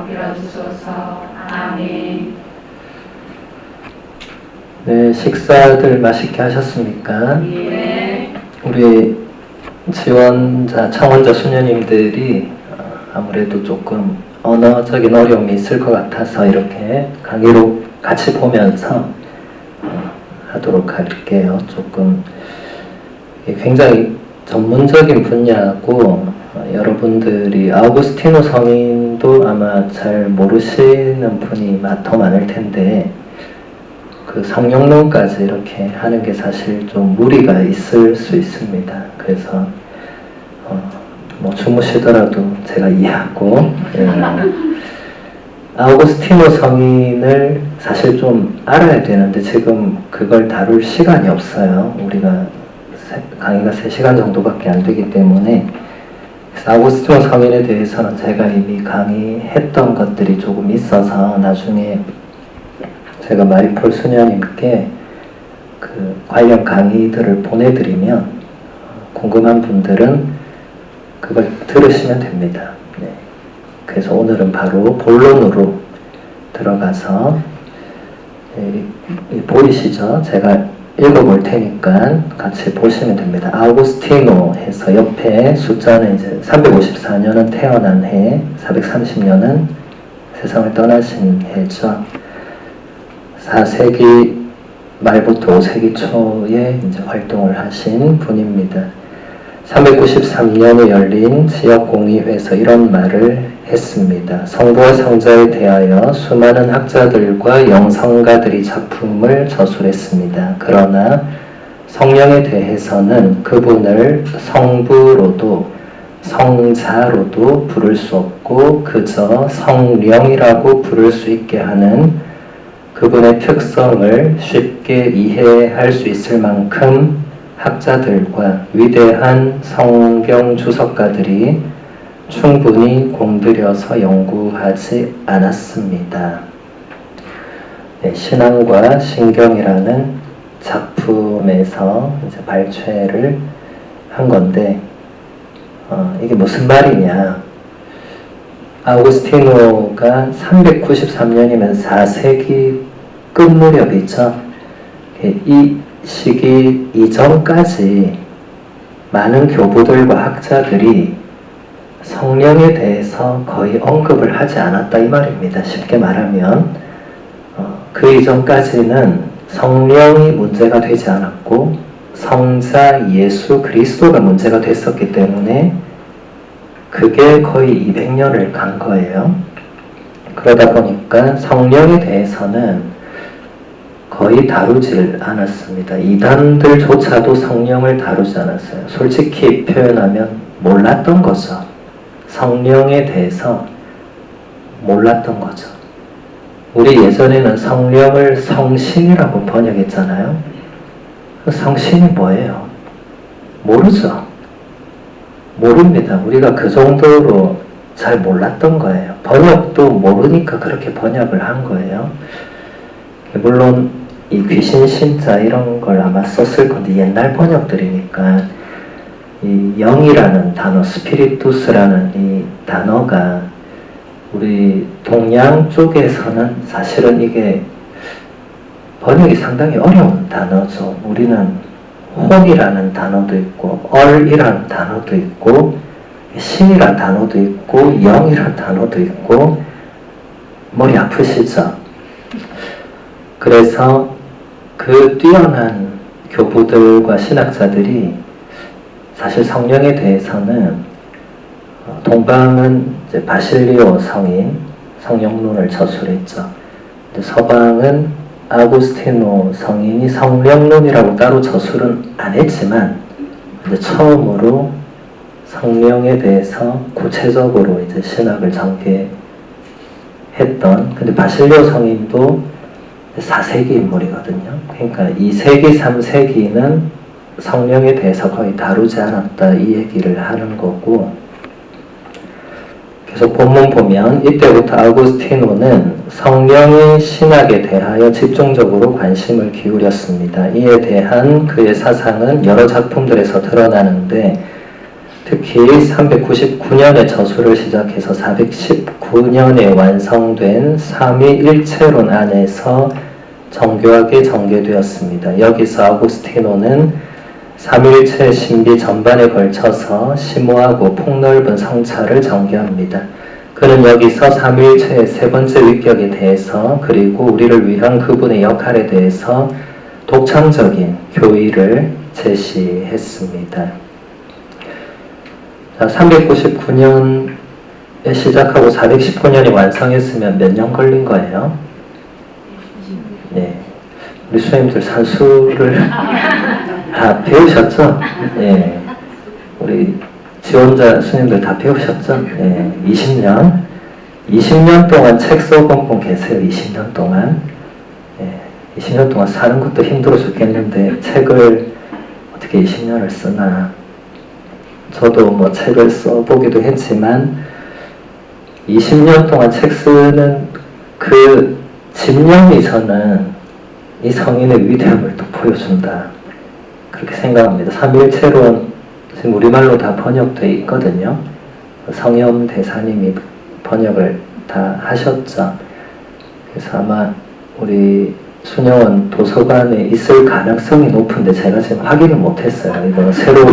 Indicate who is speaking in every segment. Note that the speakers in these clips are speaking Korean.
Speaker 1: 빌어주소서. 아멘.
Speaker 2: 네, 식사들 맛있게 하셨습니까?
Speaker 1: 예.
Speaker 2: 우리 지원자, 청원자 수녀님들이 아무래도 조금 언어적인 어려움이 있을 것 같아서 이렇게 강의로 같이 보면서 하도록 할게요. 조금 굉장히 전문적인 분야고 여러분들이 아우구스티노 성인도 아마 잘 모르시는 분이 더 많을 텐데 그 성령론까지 이렇게 하는 게 사실 좀 무리가 있을 수 있습니다. 그래서 뭐 주무시더라도 제가 이해하고 아우구스티노 성인을 사실 좀 알아야 되는데 지금 그걸 다룰 시간이 없어요. 우리가 강의가 3시간 정도밖에 안 되기 때문에 아우구스티노 성인에 대해서는 제가 이미 강의했던 것들이 조금 있어서 나중에 제가 마리폴 수녀님께 그 관련 강의들을 보내드리면 궁금한 분들은 그걸 들으시면 됩니다. 네. 그래서 오늘은 바로 본론으로 들어가서 보이시죠? 제가 읽어볼 테니까 같이 보시면 됩니다. 아우구스티노 해서 옆에 숫자는 이제 354년은 태어난 해, 430년은 세상을 떠나신 해죠. 4세기 말부터 5세기 초에 이제 활동을 하신 분입니다. 393년에 열린 지역공의회에서 이런 말을 했습니다. 성부와 성자에 대하여 수많은 학자들과 영성가들이 작품을 저술했습니다. 그러나 성령에 대해서는 그분을 성부로도 성자로도 부를 수 없고 그저 성령이라고 부를 수 있게 하는 그분의 특성을 쉽게 이해할 수 있을 만큼 학자들과 위대한 성경 주석가들이 충분히 공들여서 연구하지 않았습니다. 네, 신앙과 신경이라는 작품에서 이제 발췌를 한 건데 이게 무슨 말이냐? 아우구스티노가 393년이면 4세기 끝 무렵이죠. 이 시기 이전까지 많은 교부들과 학자들이 성령에 대해서 거의 언급을 하지 않았다 이 말입니다. 쉽게 말하면 그 이전까지는 성령이 문제가 되지 않았고 성자 예수 그리스도가 문제가 됐었기 때문에 그게 거의 200년을 간 거예요. 그러다 보니까 성령에 대해서는 거의 다루질 않았습니다. 이단들조차도 성령을 다루지 않았어요. 솔직히 표현하면 몰랐던 거죠. 성령에 대해서 몰랐던 거죠. 우리 예전에는 성령을 성신이라고 번역했잖아요. 성신이 뭐예요? 모르죠. 모릅니다. 우리가 그 정도로 잘 몰랐던 거예요. 번역도 모르니까 그렇게 번역을 한 거예요. 물론 이 귀신 신자 이런 걸 아마 썼을 건데 옛날 번역들이니까 이 영이라는 단어, 스피리투스라는 이 단어가 우리 동양 쪽에서는 사실은 이게 번역이 상당히 어려운 단어죠. 우리는 혼이라는 단어도 있고 얼이라는 단어도 있고 신이라는 단어도 있고 영이라는 단어도 있고 머리 아프시죠? 그래서 그 뛰어난 교부들과 신학자들이 사실 성령에 대해서는 동방은 이제 바실리오 성인 성령론을 저술했죠. 서방은 아우구스티노 성인이 성령론이라고 따로 저술은 안 했지만 이제 처음으로 성령에 대해서 구체적으로 이제 신학을 전개했던, 근데 바실리오 성인도 4세기 인물이거든요. 그러니까 2세기, 3세기는 성령에 대해서 거의 다루지 않았다 이 얘기를 하는 거고, 계속 본문 보면 이때부터 아우구스티노는 성령의 신학에 대하여 집중적으로 관심을 기울였습니다. 이에 대한 그의 사상은 여러 작품들에서 드러나는데 특히 399년에 저술을 시작해서 419년에 완성된 삼위일체론 안에서 정교하게 전개되었습니다. 여기서 아우구스티노는 삼위일체 신비 전반에 걸쳐서 심오하고 폭넓은 성찰을 전개합니다. 그는 여기서 삼위일체의 세 번째 위격에 대해서 그리고 우리를 위한 그분의 역할에 대해서 독창적인 교의를 제시했습니다. 399년에 시작하고 419년이 완성했으면 몇 년 걸린 거예요? 네. 우리 수행님들 산수를 다 배우셨죠? 네. 우리 지원자 수님들 다 배우셨죠? 네. 20년 동안 책 써본 계세요. 20년 동안. 네. 20년 동안 사는 것도 힘들어 죽겠는데 책을 어떻게 20년을 쓰나. 저도 뭐 책을 써보기도 했지만 20년 동안 책 쓰는 그 집념이 저는 이 성인의 위대함을 또 보여준다. 그렇게 생각합니다. 삼위일체론 지금 우리말로 다 번역되어 있거든요. 성염 대사님이 번역을 다 하셨죠. 그래서 아마 우리 순영원 도서관에 있을 가능성이 높은데 제가 지금 확인을 못했어요. 이거 새로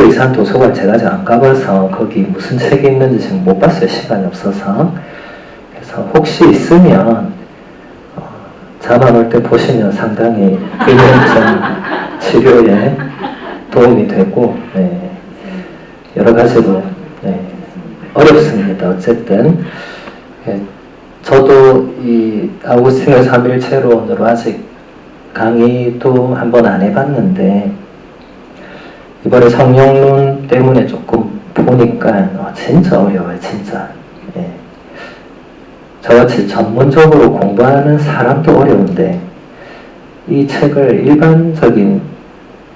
Speaker 2: 이사한 도서관 제가 아직 안 가봐서 거기 무슨 책이 있는지 지금 못 봤어요. 시간이 없어서. 그래서 혹시 있으면 잠 안 올 때 보시면 상당히 근육전 치료에 도움이 되고 네, 여러 가지로 네, 어렵습니다. 어쨌든 네, 저도 이 아우구스티노의 삼위일체론으로 아직 강의도 한번 안 해봤는데 이번에 성령론 때문에 조금 보니까 진짜 어려워요. 진짜. 예. 저같이 전문적으로 공부하는 사람도 어려운데 이 책을 일반적인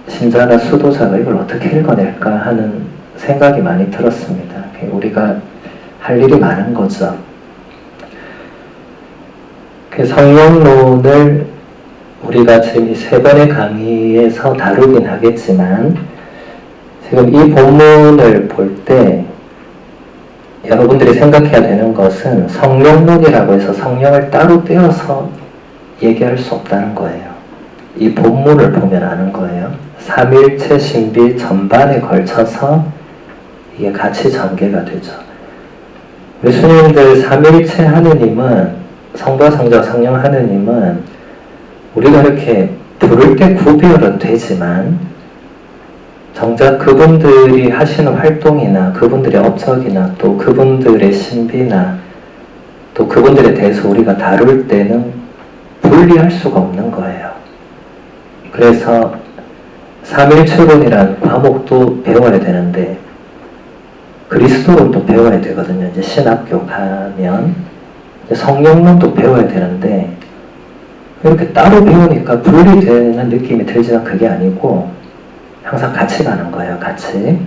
Speaker 2: 신자나 수도자가 이걸 어떻게 읽어낼까 하는 생각이 많이 들었습니다. 우리가 할 일이 많은 거죠. 그 성령론을 우리가 지금 이 세 번의 강의에서 다루긴 하겠지만 지금 이 본문을 볼 때 여러분들이 생각해야 되는 것은 성령론이라고 해서 성령을 따로 떼어서 얘기할 수 없다는 거예요. 이 본문을 보면 아는 거예요. 삼위일체 신비 전반에 걸쳐서 이게 같이 전개가 되죠. 우리 수님들 삼위일체 하느님은 성부와 성자 성령 하느님은 우리가 이렇게 부를 때 구별은 되지만 정작 그분들이 하시는 활동이나 그분들의 업적이나 또 그분들의 신비나 또 그분들에 대해서 우리가 다룰 때는 분리할 수가 없는 거예요. 그래서 삼위일체론이란 과목도 배워야 되는데 그리스도론도 배워야 되거든요. 이제 신학교 가면 성령론도 배워야 되는데 이렇게 따로 배우니까 분리되는 느낌이 들지만 그게 아니고 항상 같이 가는 거예요. 같이.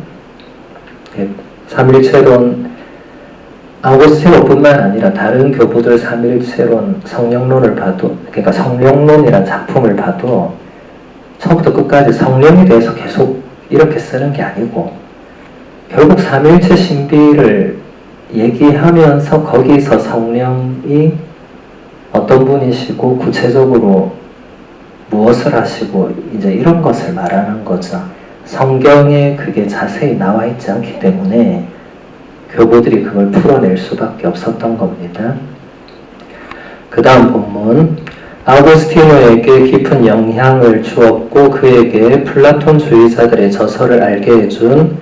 Speaker 2: 삼위일체론 아우구스티노뿐만 아니라 다른 교부들 삼위일체론 성령론을 봐도 그러니까 성령론이라는 작품을 봐도 처음부터 끝까지 성령에 대해서 계속 이렇게 쓰는 게 아니고 결국 삼위일체 신비를 얘기하면서 거기서 성령이 어떤 분이시고 구체적으로 무엇을 하시고 이제 이런 것을 말하는 거죠. 성경에 그게 자세히 나와 있지 않기 때문에 교부들이 그걸 풀어낼 수밖에 없었던 겁니다. 그 다음 본문 아우구스티노에게 깊은 영향을 주었고 그에게 플라톤주의자들의 저서를 알게 해준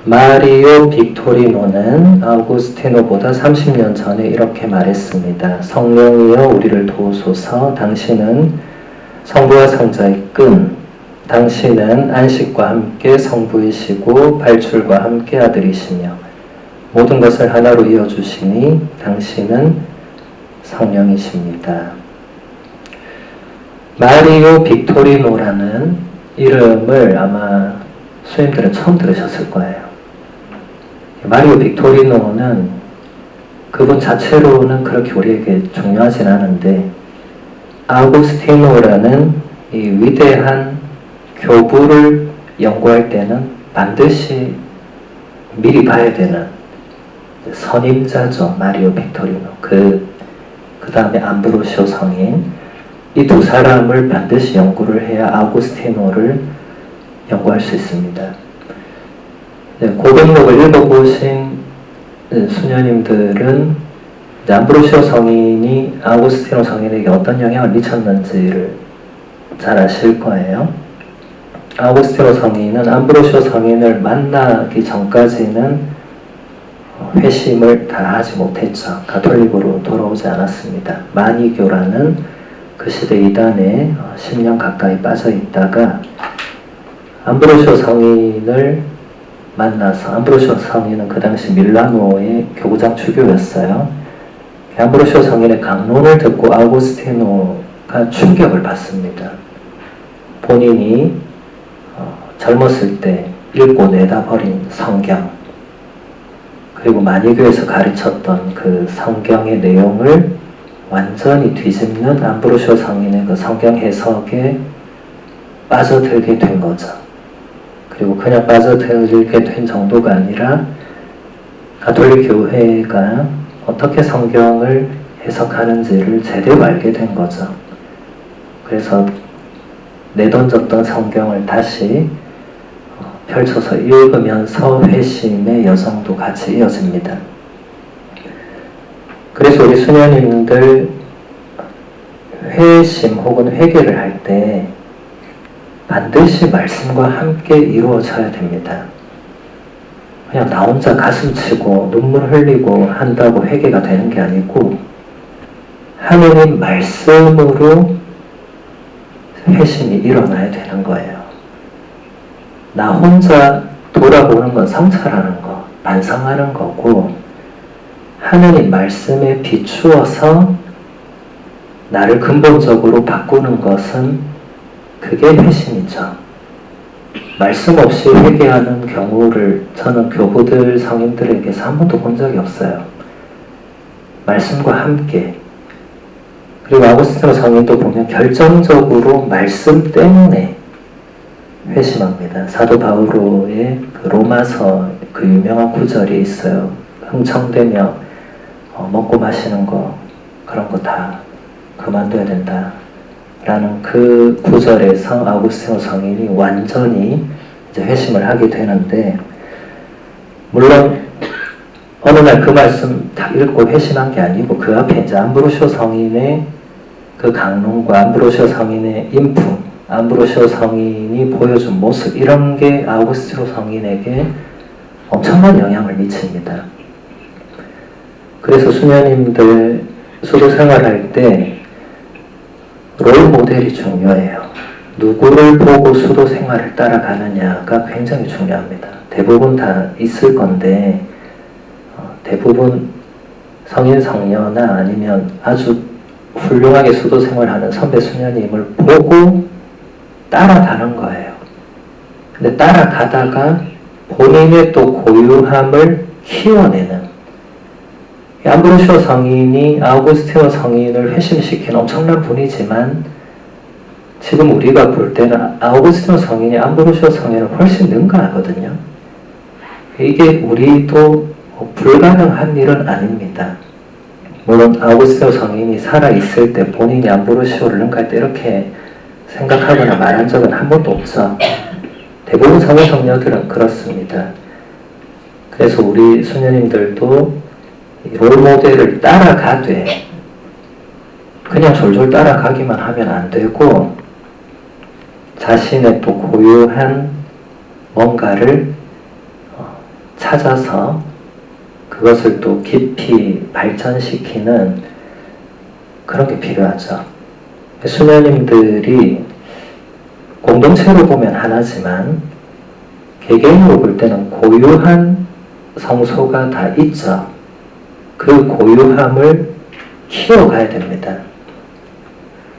Speaker 2: 마리오 빅토리노는 아우구스티노보다 30년 전에 이렇게 말했습니다. 성령이여 우리를 도우소서. 당신은 성부와 성자의 끈, 당신은 안식과 함께 성부이시고 발출과 함께 아들이시며 모든 것을 하나로 이어주시니 당신은 성령이십니다. 마리오 빅토리노라는 이름을 아마 수님들은 처음 들으셨을 거예요. 마리오 빅토리노는 그분 자체로는 그렇게 우리에게 중요하진 않은데 아우구스티노라는 이 위대한 교부를 연구할 때는 반드시 미리 봐야 되는 선임자죠. 마리오 빅토리노. 그 다음에 암브로시오 성인. 이 두 사람을 반드시 연구를 해야 아우구스티노를 연구할 수 있습니다. 네, 고백록을 읽어보신 수녀님들은 암브로시오 성인이 아우구스티노 성인에게 어떤 영향을 미쳤는지를 잘 아실 거예요. 아우구스티노 성인은 암브로시오 성인을 만나기 전까지는 회심을 다 하지 못했죠. 가톨릭으로 돌아오지 않았습니다. 마니교라는 그 시대 이단에 10년 가까이 빠져 있다가 암브로시오 성인을 만나서, 암브로시오 성인은 그 당시 밀라노의 교구장 주교였어요. 암브로시오 성인의 강론을 듣고 아우구스티노가 충격을 받습니다. 본인이 젊었을 때 읽고 내다버린 성경, 그리고 마니교에서 가르쳤던 그 성경의 내용을 완전히 뒤집는 암브로시오 성인의 그 성경 해석에 빠져들게 된 거죠. 그리고 그냥 빠져들게 된 정도가 아니라 가톨릭 교회가 어떻게 성경을 해석하는지를 제대로 알게 된 거죠. 그래서 내던졌던 성경을 다시 펼쳐서 읽으면서 회심의 여정도 같이 이어집니다. 그래서 우리 수녀님들 회심 혹은 회개를 할 때 반드시 말씀과 함께 이루어져야 됩니다. 그냥 나 혼자 가슴 치고 눈물 흘리고 한다고 회개가 되는 게 아니고 하느님 말씀으로 회심이 일어나야 되는 거예요. 나 혼자 돌아보는 건 성찰하는 거, 반성하는 거고, 하느님 말씀에 비추어서 나를 근본적으로 바꾸는 것은 그게 회심이죠. 말씀 없이 회개하는 경우를 저는 교부들, 성인들에게서 한 번도 본 적이 없어요. 말씀과 함께. 그리고 아우구스티노 성인도 보면 결정적으로 말씀 때문에 회심합니다. 사도 바오로의 그 로마서 그 유명한 구절이 있어요. 흥청되며 먹고 마시는 거 그런 거 다 그만둬야 된다 라는 그 구절에서 아우구스티노 성인이 완전히 이제 회심을 하게 되는데, 물론 어느 날 그 말씀 다 읽고 회심한 게 아니고 그 앞에 이제 암브로시오 성인의 그 강론과 암브로시오 성인의 인품, 암브로시오 성인이 보여준 모습, 이런 게 아우구스티노 성인에게 엄청난 영향을 미칩니다. 그래서 수녀님들 수도 생활할 때 롤 모델이 중요해요. 누구를 보고 수도 생활을 따라가느냐가 굉장히 중요합니다. 대부분 다 있을 건데 대부분 성인 성녀나 아니면 아주 훌륭하게 수도 생활하는 선배 수녀님을 보고 따라가는 거예요. 근데 따라가다가 본인의 또 고유함을 키워내는, 암브로시오 성인이 아우구스티노 성인을 회심시킨 엄청난 분이지만 지금 우리가 볼 때는 아우구스티노 성인이 암브로시오 성인을 훨씬 능가하거든요. 이게 우리도 불가능한 일은 아닙니다. 물론 아우구스티노 성인이 살아있을 때 본인이 암브로시오를 능가할 때 이렇게 생각하거나 말한 적은 한 번도 없죠. 대부분 성인 성녀들은 그렇습니다. 그래서 우리 수녀님들도 롤모델을 따라가되 그냥 졸졸 따라가기만 하면 안 되고 자신의 또 고유한 뭔가를 찾아서 그것을 또 깊이 발전시키는 그런 게 필요하죠. 수녀님들이 공동체로 보면 하나지만 개개인으로 볼 때는 고유한 성소가 다 있죠. 그 고유함을 키워가야 됩니다.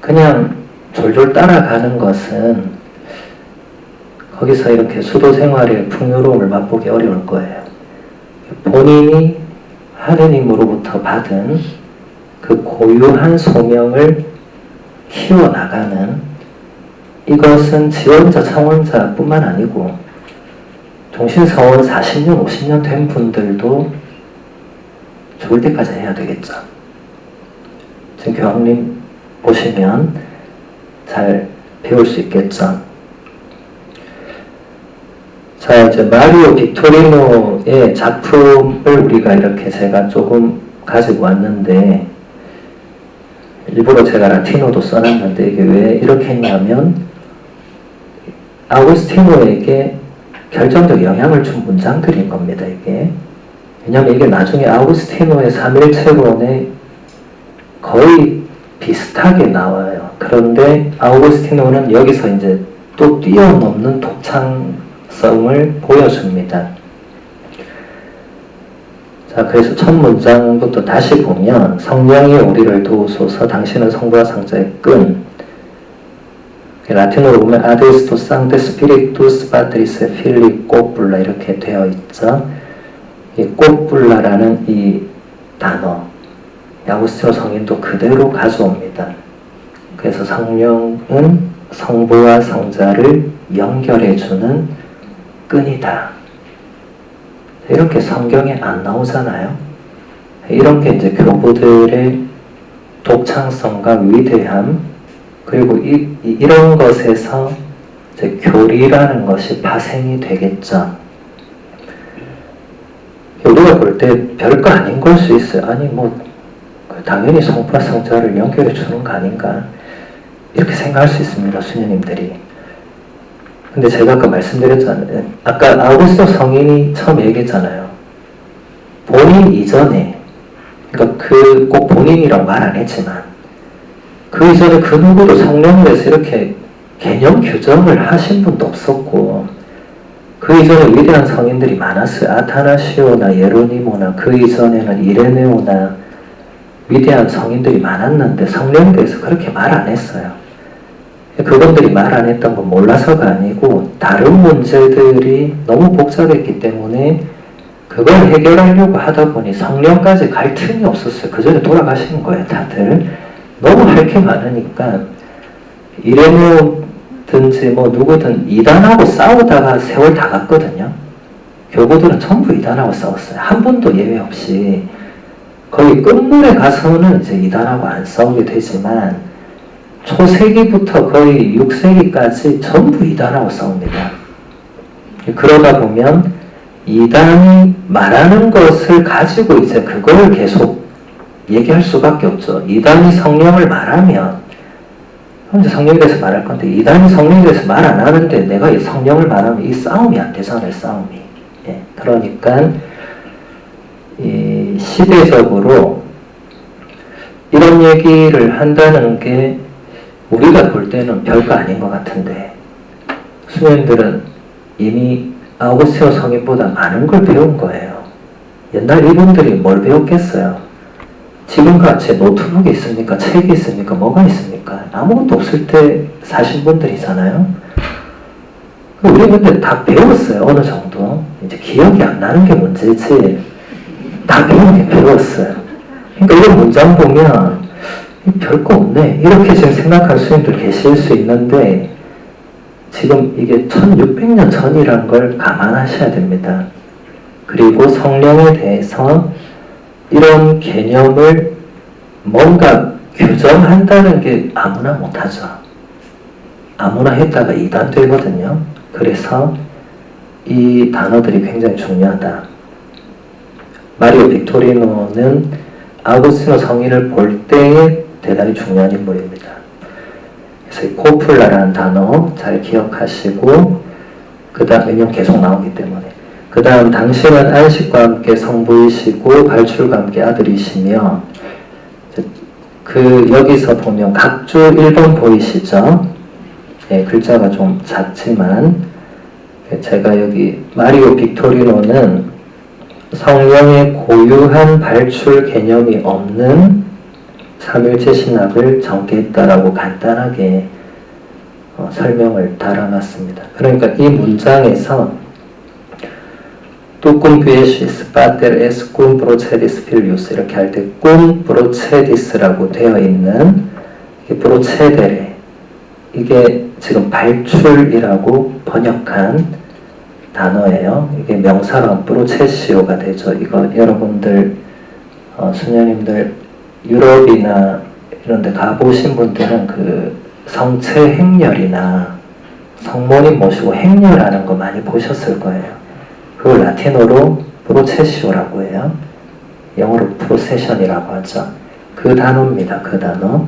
Speaker 2: 그냥 졸졸 따라가는 것은 거기서 이렇게 수도 생활의 풍요로움을 맛보기 어려울 거예요. 본인이 하느님으로부터 받은 그 고유한 소명을 키워나가는, 이것은 지원자, 창원자 뿐만 아니고 종신서원 40년, 50년 된 분들도 죽을 때까지 해야 되겠죠. 지금 교황님 보시면 잘 배울 수 있겠죠. 자, 이제 마리오 빅토리노의 작품을 우리가 이렇게 제가 조금 가지고 왔는데, 일부러 제가 라틴어도 써놨는데, 이게 왜 이렇게 했냐면, 아우구스티노에게 결정적 영향을 준 문장들인 겁니다, 이게. 왜냐면 이게 나중에 아우구스티노의 삼일체론에 거의 비슷하게 나와요. 그런데 아우구스티노는 여기서 이제 또 뛰어넘는 독창성을 보여줍니다. 자, 그래서 첫 문장부터 다시 보면, 성령이 우리를 도우소서, 당신은 성부와 성자의 끈. 라틴어로 보면 아데스토 상데 스피리투스 파트리스 필리 꽃불라 이렇게 되어 있죠. 이 꽃불라라는 이 단어, 아우구스티노 성인도 그대로 가져옵니다. 그래서 성령은 성부와 성자를 연결해주는 끈이다. 이렇게 성경에 안 나오잖아요. 이런 게 이제 교부들의 독창성과 위대함, 그리고 이런 것에서 이제 교리라는 것이 파생이 되겠죠. 우리가 볼 때 별거 아닌 걸 수 있어요. 아니 뭐 당연히 성부와 성자를 연결해 주는 거 아닌가, 이렇게 생각할 수 있습니다, 수녀님들이. 근데 제가 아까 말씀드렸잖아요. 아까 아우구스티노 성인이 처음 얘기했잖아요. 본인 이전에, 그러니까 그 꼭 본인이라고 말 안 했지만, 그 이전에 그 누구도 성령에 대해서 이렇게 개념 규정을 하신 분도 없었고, 그 이전에 위대한 성인들이 많았어요. 아타나시오나 예로니모나, 그 이전에는 이레네오나 위대한 성인들이 많았는데 성령에 대해서 그렇게 말 안 했어요. 그분들이 말 안 했던 건 몰라서가 아니고 다른 문제들이 너무 복잡했기 때문에 그걸 해결하려고 하다 보니 성령까지 갈 틈이 없었어요. 그 전에 돌아가신 거예요, 다들. 너무 할 게 많으니까. 이레네오든지 뭐 누구든 이단하고 싸우다가 세월 다 갔거든요. 교구들은 전부 이단하고 싸웠어요. 한 분도 예외 없이. 거의 끝물에 가서는 이제 이단하고 안 싸우게 되지만, 초세기부터 거의 6세기까지 전부 이단하고 싸웁니다. 그러다 보면 이단이 말하는 것을 가지고 이제 그걸 계속 얘기할 수밖에 없죠. 이단이 성령을 말하면, 이제 성령에 대해서 말할 건데, 이단이 성령에 대해서 말 안 하는데 내가 이 성령을 말하면 이 싸움이 안 되잖아요, 싸움이. 예, 그러니까 이 시대적으로 이런 얘기를 한다는 게 우리가 볼 때는 별거 아닌 것 같은데, 수녀님들은 이미 아우구스티노 성인보다 많은 걸 배운 거예요. 옛날 이분들이 뭘 배웠겠어요? 지금같이 노트북이 있습니까? 책이 있습니까? 뭐가 있습니까? 아무것도 없을 때 사신 분들이잖아요. 우리 근데 다 배웠어요, 어느 정도. 이제 기억이 안 나는 게 문제지, 다 배웠어요. 그러니까 이런 문장 보면 별거 없네, 이렇게 지금 생각할 수님들 계실 수 있는데, 지금 이게 1600년 전이라는 걸 감안하셔야 됩니다. 그리고 성령에 대해서 이런 개념을 뭔가 규정한다는 게 아무나 못하죠. 아무나 했다가 이단되거든요. 그래서 이 단어들이 굉장히 중요하다. 마리오 빅토리노는 아우구스티노 성인을 볼 때에 대단히 중요한 인물입니다. 그래서 이 코플라라는 단어 잘 기억하시고, 그 다음, 왜냐면 계속 나오기 때문에. 그 다음, 당신은 안식과 함께 성부이시고 발출과 함께 아들이시며, 여기서 보면 각주 1번 보이시죠? 예, 글자가 좀 작지만, 제가 여기 마리오 빅토리노는 성령의 고유한 발출 개념이 없는 삼일체 신학을 전개했다라고 간단하게 설명을 달아놨습니다. 그러니까 이 문장에서 tucum quiescis pater es cum procedis filius 이렇게 할 때 cum procedis라고 되어 있는 procedere, 이게 지금 발출이라고 번역한 단어예요. 이게 명사가 프로체시오가 되죠. 이거 여러분들 수녀님들 유럽이나 이런 데 가보신 분들은 그 성체 행렬이나 성모님 모시고 행렬하는 거 많이 보셨을 거예요. 그걸 라틴어로 프로체시오라고 해요. 영어로 프로세션이라고 하죠. 그 단어입니다. 그 단어.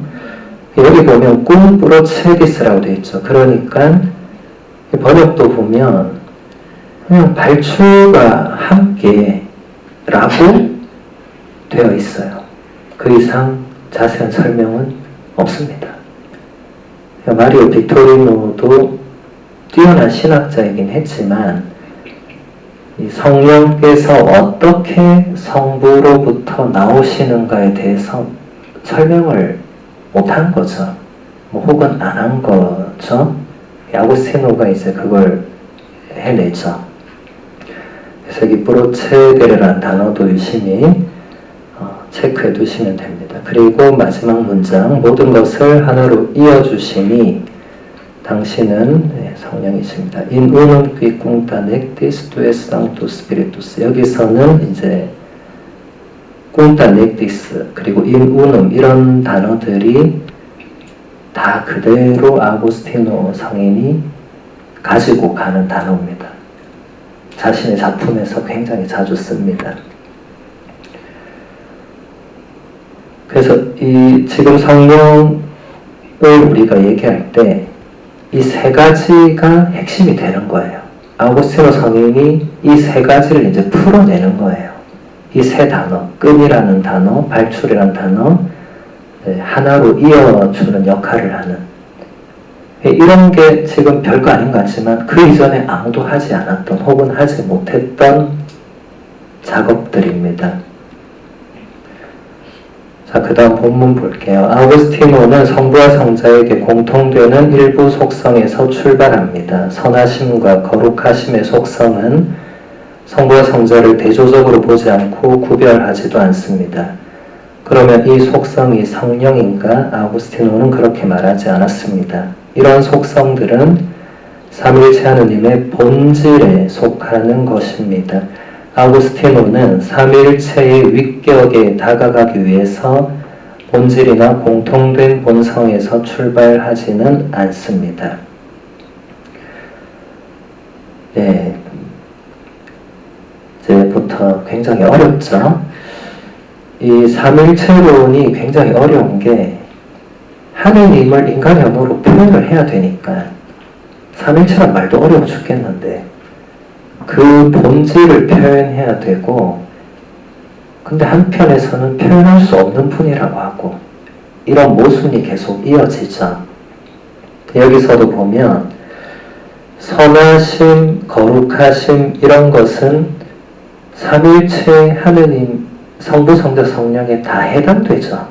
Speaker 2: 여기 보면 꾼 프로체디스라고 되어 있죠. 그러니까 번역도 보면 그냥 발주가 함께 라고 되어 있어요. 그 이상 자세한 설명은 없습니다. 마리오 빅토리노도 뛰어난 신학자이긴 했지만 이 성령께서 어떻게 성부로부터 나오시는가에 대해서 설명을 못한 거죠. 뭐 혹은 안 한 거죠. 아고스티노가 이제 그걸 해내죠. 그래서 이 프로체데르라는 단어도 유심히 체크해 두시면 됩니다. 그리고 마지막 문장, 모든 것을 하나로 이어주시니 당신은 성령이십니다. In unum qui cuncta nectis tues sanctus spiritus. 여기서는 이제 cuncta nectis 그리고 in unum 이런 단어들이 다 그대로 아고스티노 성인이 가지고 가는 단어입니다. 자신의 작품에서 굉장히 자주 씁니다. 그래서 이 지금 성령을 우리가 얘기할 때 이 세 가지가 핵심이 되는 거예요. 아고스티노 성인이 이 세 가지를 이제 풀어내는 거예요. 이 세 단어, 끈이라는 단어, 발출이라는 단어, 하나로 이어주는 역할을 하는 이런 게 지금 별거 아닌 것 같지만 그 이전에 아무도 하지 않았던 혹은 하지 못했던 작업들입니다. 자, 그 다음 본문 볼게요. 아우구스티노는 성부와 성자에게 공통되는 일부 속성에서 출발합니다. 선하심과 거룩하심의 속성은 성부와 성자를 대조적으로 보지 않고 구별하지도 않습니다. 그러면 이 속성이 성령인가? 아우구스티노는 그렇게 말하지 않았습니다. 이런 속성들은 삼위일체 하느님의 본질에 속하는 것입니다. 아우구스티노는 삼위일체의 윗격에 다가가기 위해서 본질이나 공통된 본성에서 출발하지는 않습니다. 네, 이제부터 굉장히 어렵죠? 이 삼위일체론이 굉장히 어려운 게 하느님을 인간의 언어로 표현을 해야 되니까 삼위일체란 말도 어려워 죽겠는데 그 본질을 표현해야 되고 근데 한편에서는 표현할 수 없는 분이라고 하고 이런 모순이 계속 이어지죠. 여기서도 보면 선하심, 거룩하심 이런 것은 삼위일체 하느님 성부, 성자, 성령에 다 해당되죠.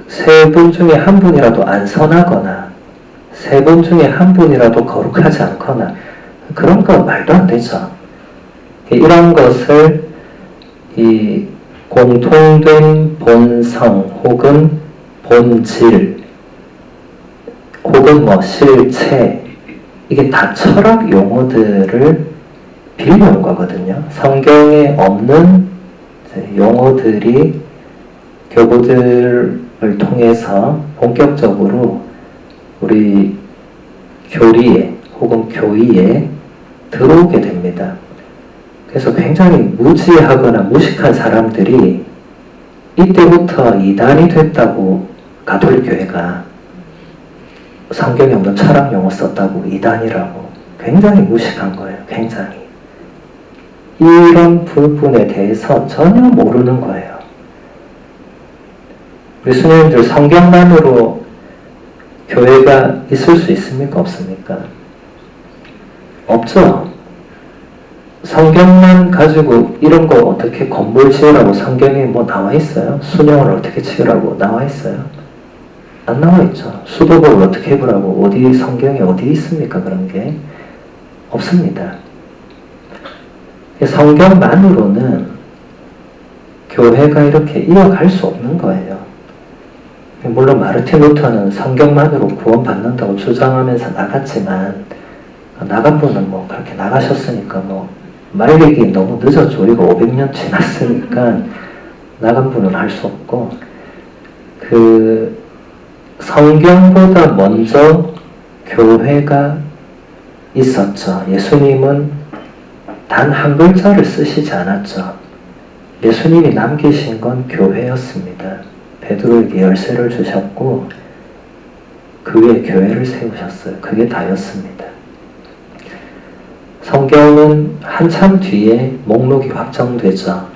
Speaker 2: 세 분 중에 한 분이라도 안 선하거나 세 분 중에 한 분이라도 거룩하지 않거나 그런 건 말도 안 되죠. 이런 것을 이 공통된 본성 혹은 본질 혹은 뭐 실체 이게 다 철학 용어들을 빌려온 거거든요. 성경에 없는 용어들이 교구들을 통해서 본격적으로 우리 교리에 혹은 교의에 들어오게 됩니다. 그래서 굉장히 무지하거나 무식한 사람들이 이때부터 이단이 됐다고 가톨릭 교회가 성경에 없는 철학 용어 썼다고 이단이라고 굉장히 무식한 거예요. 굉장히. 이런 부분에 대해서 전혀 모르는 거예요. 우리 수녀님들 성경만으로 교회가 있을 수 있습니까? 없습니까? 없죠. 성경만 가지고 이런 거 어떻게 건물 지으라고 성경에 뭐 나와 있어요? 수령을 어떻게 지으라고 나와 있어요? 안 나와 있죠. 수도복을 어떻게 입으라고 어디 성경에 어디 있습니까? 그런 게 없습니다. 성경만으로는 교회가 이렇게 이어갈 수 없는 거예요. 물론 마르틴 루터는 성경만으로 구원받는다고 주장하면서 나갔지만 나간 분은 뭐 그렇게 나가셨으니까 뭐 말리기 너무 늦었죠. 우리가 500년 지났으니까 나간 분은 할 수 없고, 그 성경보다 먼저 교회가 있었죠. 예수님은 단 한 글자를 쓰시지 않았죠. 예수님이 남기신 건 교회였습니다. 베드로에게 열쇠를 주셨고 그 위에 교회를 세우셨어요. 그게 다였습니다. 성경은 한참 뒤에 목록이 확정되죠.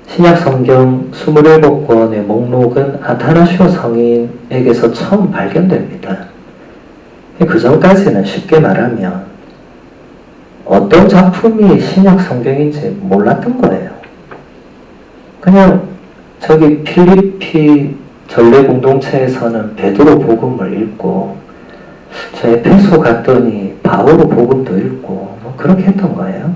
Speaker 2: 신약 성경 27권의 목록은 아타나시오 성인에게서 처음 발견됩니다. 그 전까지는 쉽게 말하면 어떤 작품이 신약 성경인지 몰랐던 거예요. 그냥 저기 필리피 전례 공동체에서는 베드로 복음을 읽고 저 에페소 갔더니 바오로 복음도 읽고 뭐 그렇게 했던 거예요.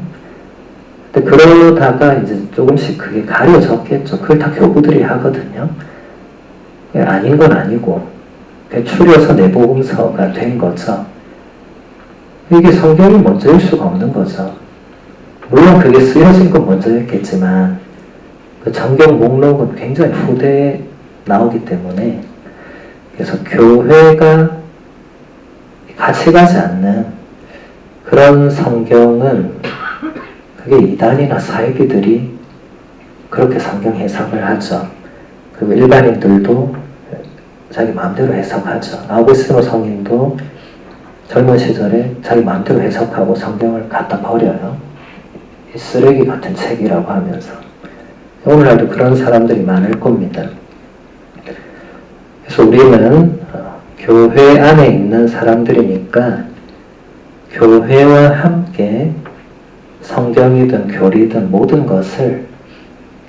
Speaker 2: 근데 그러다가 이제 조금씩 그게 가려졌겠죠. 그걸 다 교부들이 하거든요. 아닌 건 아니고 추려서 내복음서가 된 거죠. 이게 성경이 먼저일 수가 없는 거죠. 물론 그게 쓰여진 건 먼저였겠지만 그 정경 목록은 굉장히 후대에 나오기 때문에, 그래서 교회가 같이 가지 않는 그런 성경은 그게 이단이나 사이비들이 그렇게 성경 해석을 하죠. 그리고 일반인들도 자기 마음대로 해석하죠. 아우구스티노 성인도 젊은 시절에 자기 마음대로 해석하고 성경을 갖다 버려요. 이 쓰레기 같은 책이라고 하면서. 오늘날도 그런 사람들이 많을 겁니다. 그래서 우리는 교회 안에 있는 사람들이니까 교회와 함께 성경이든 교리든 모든 것을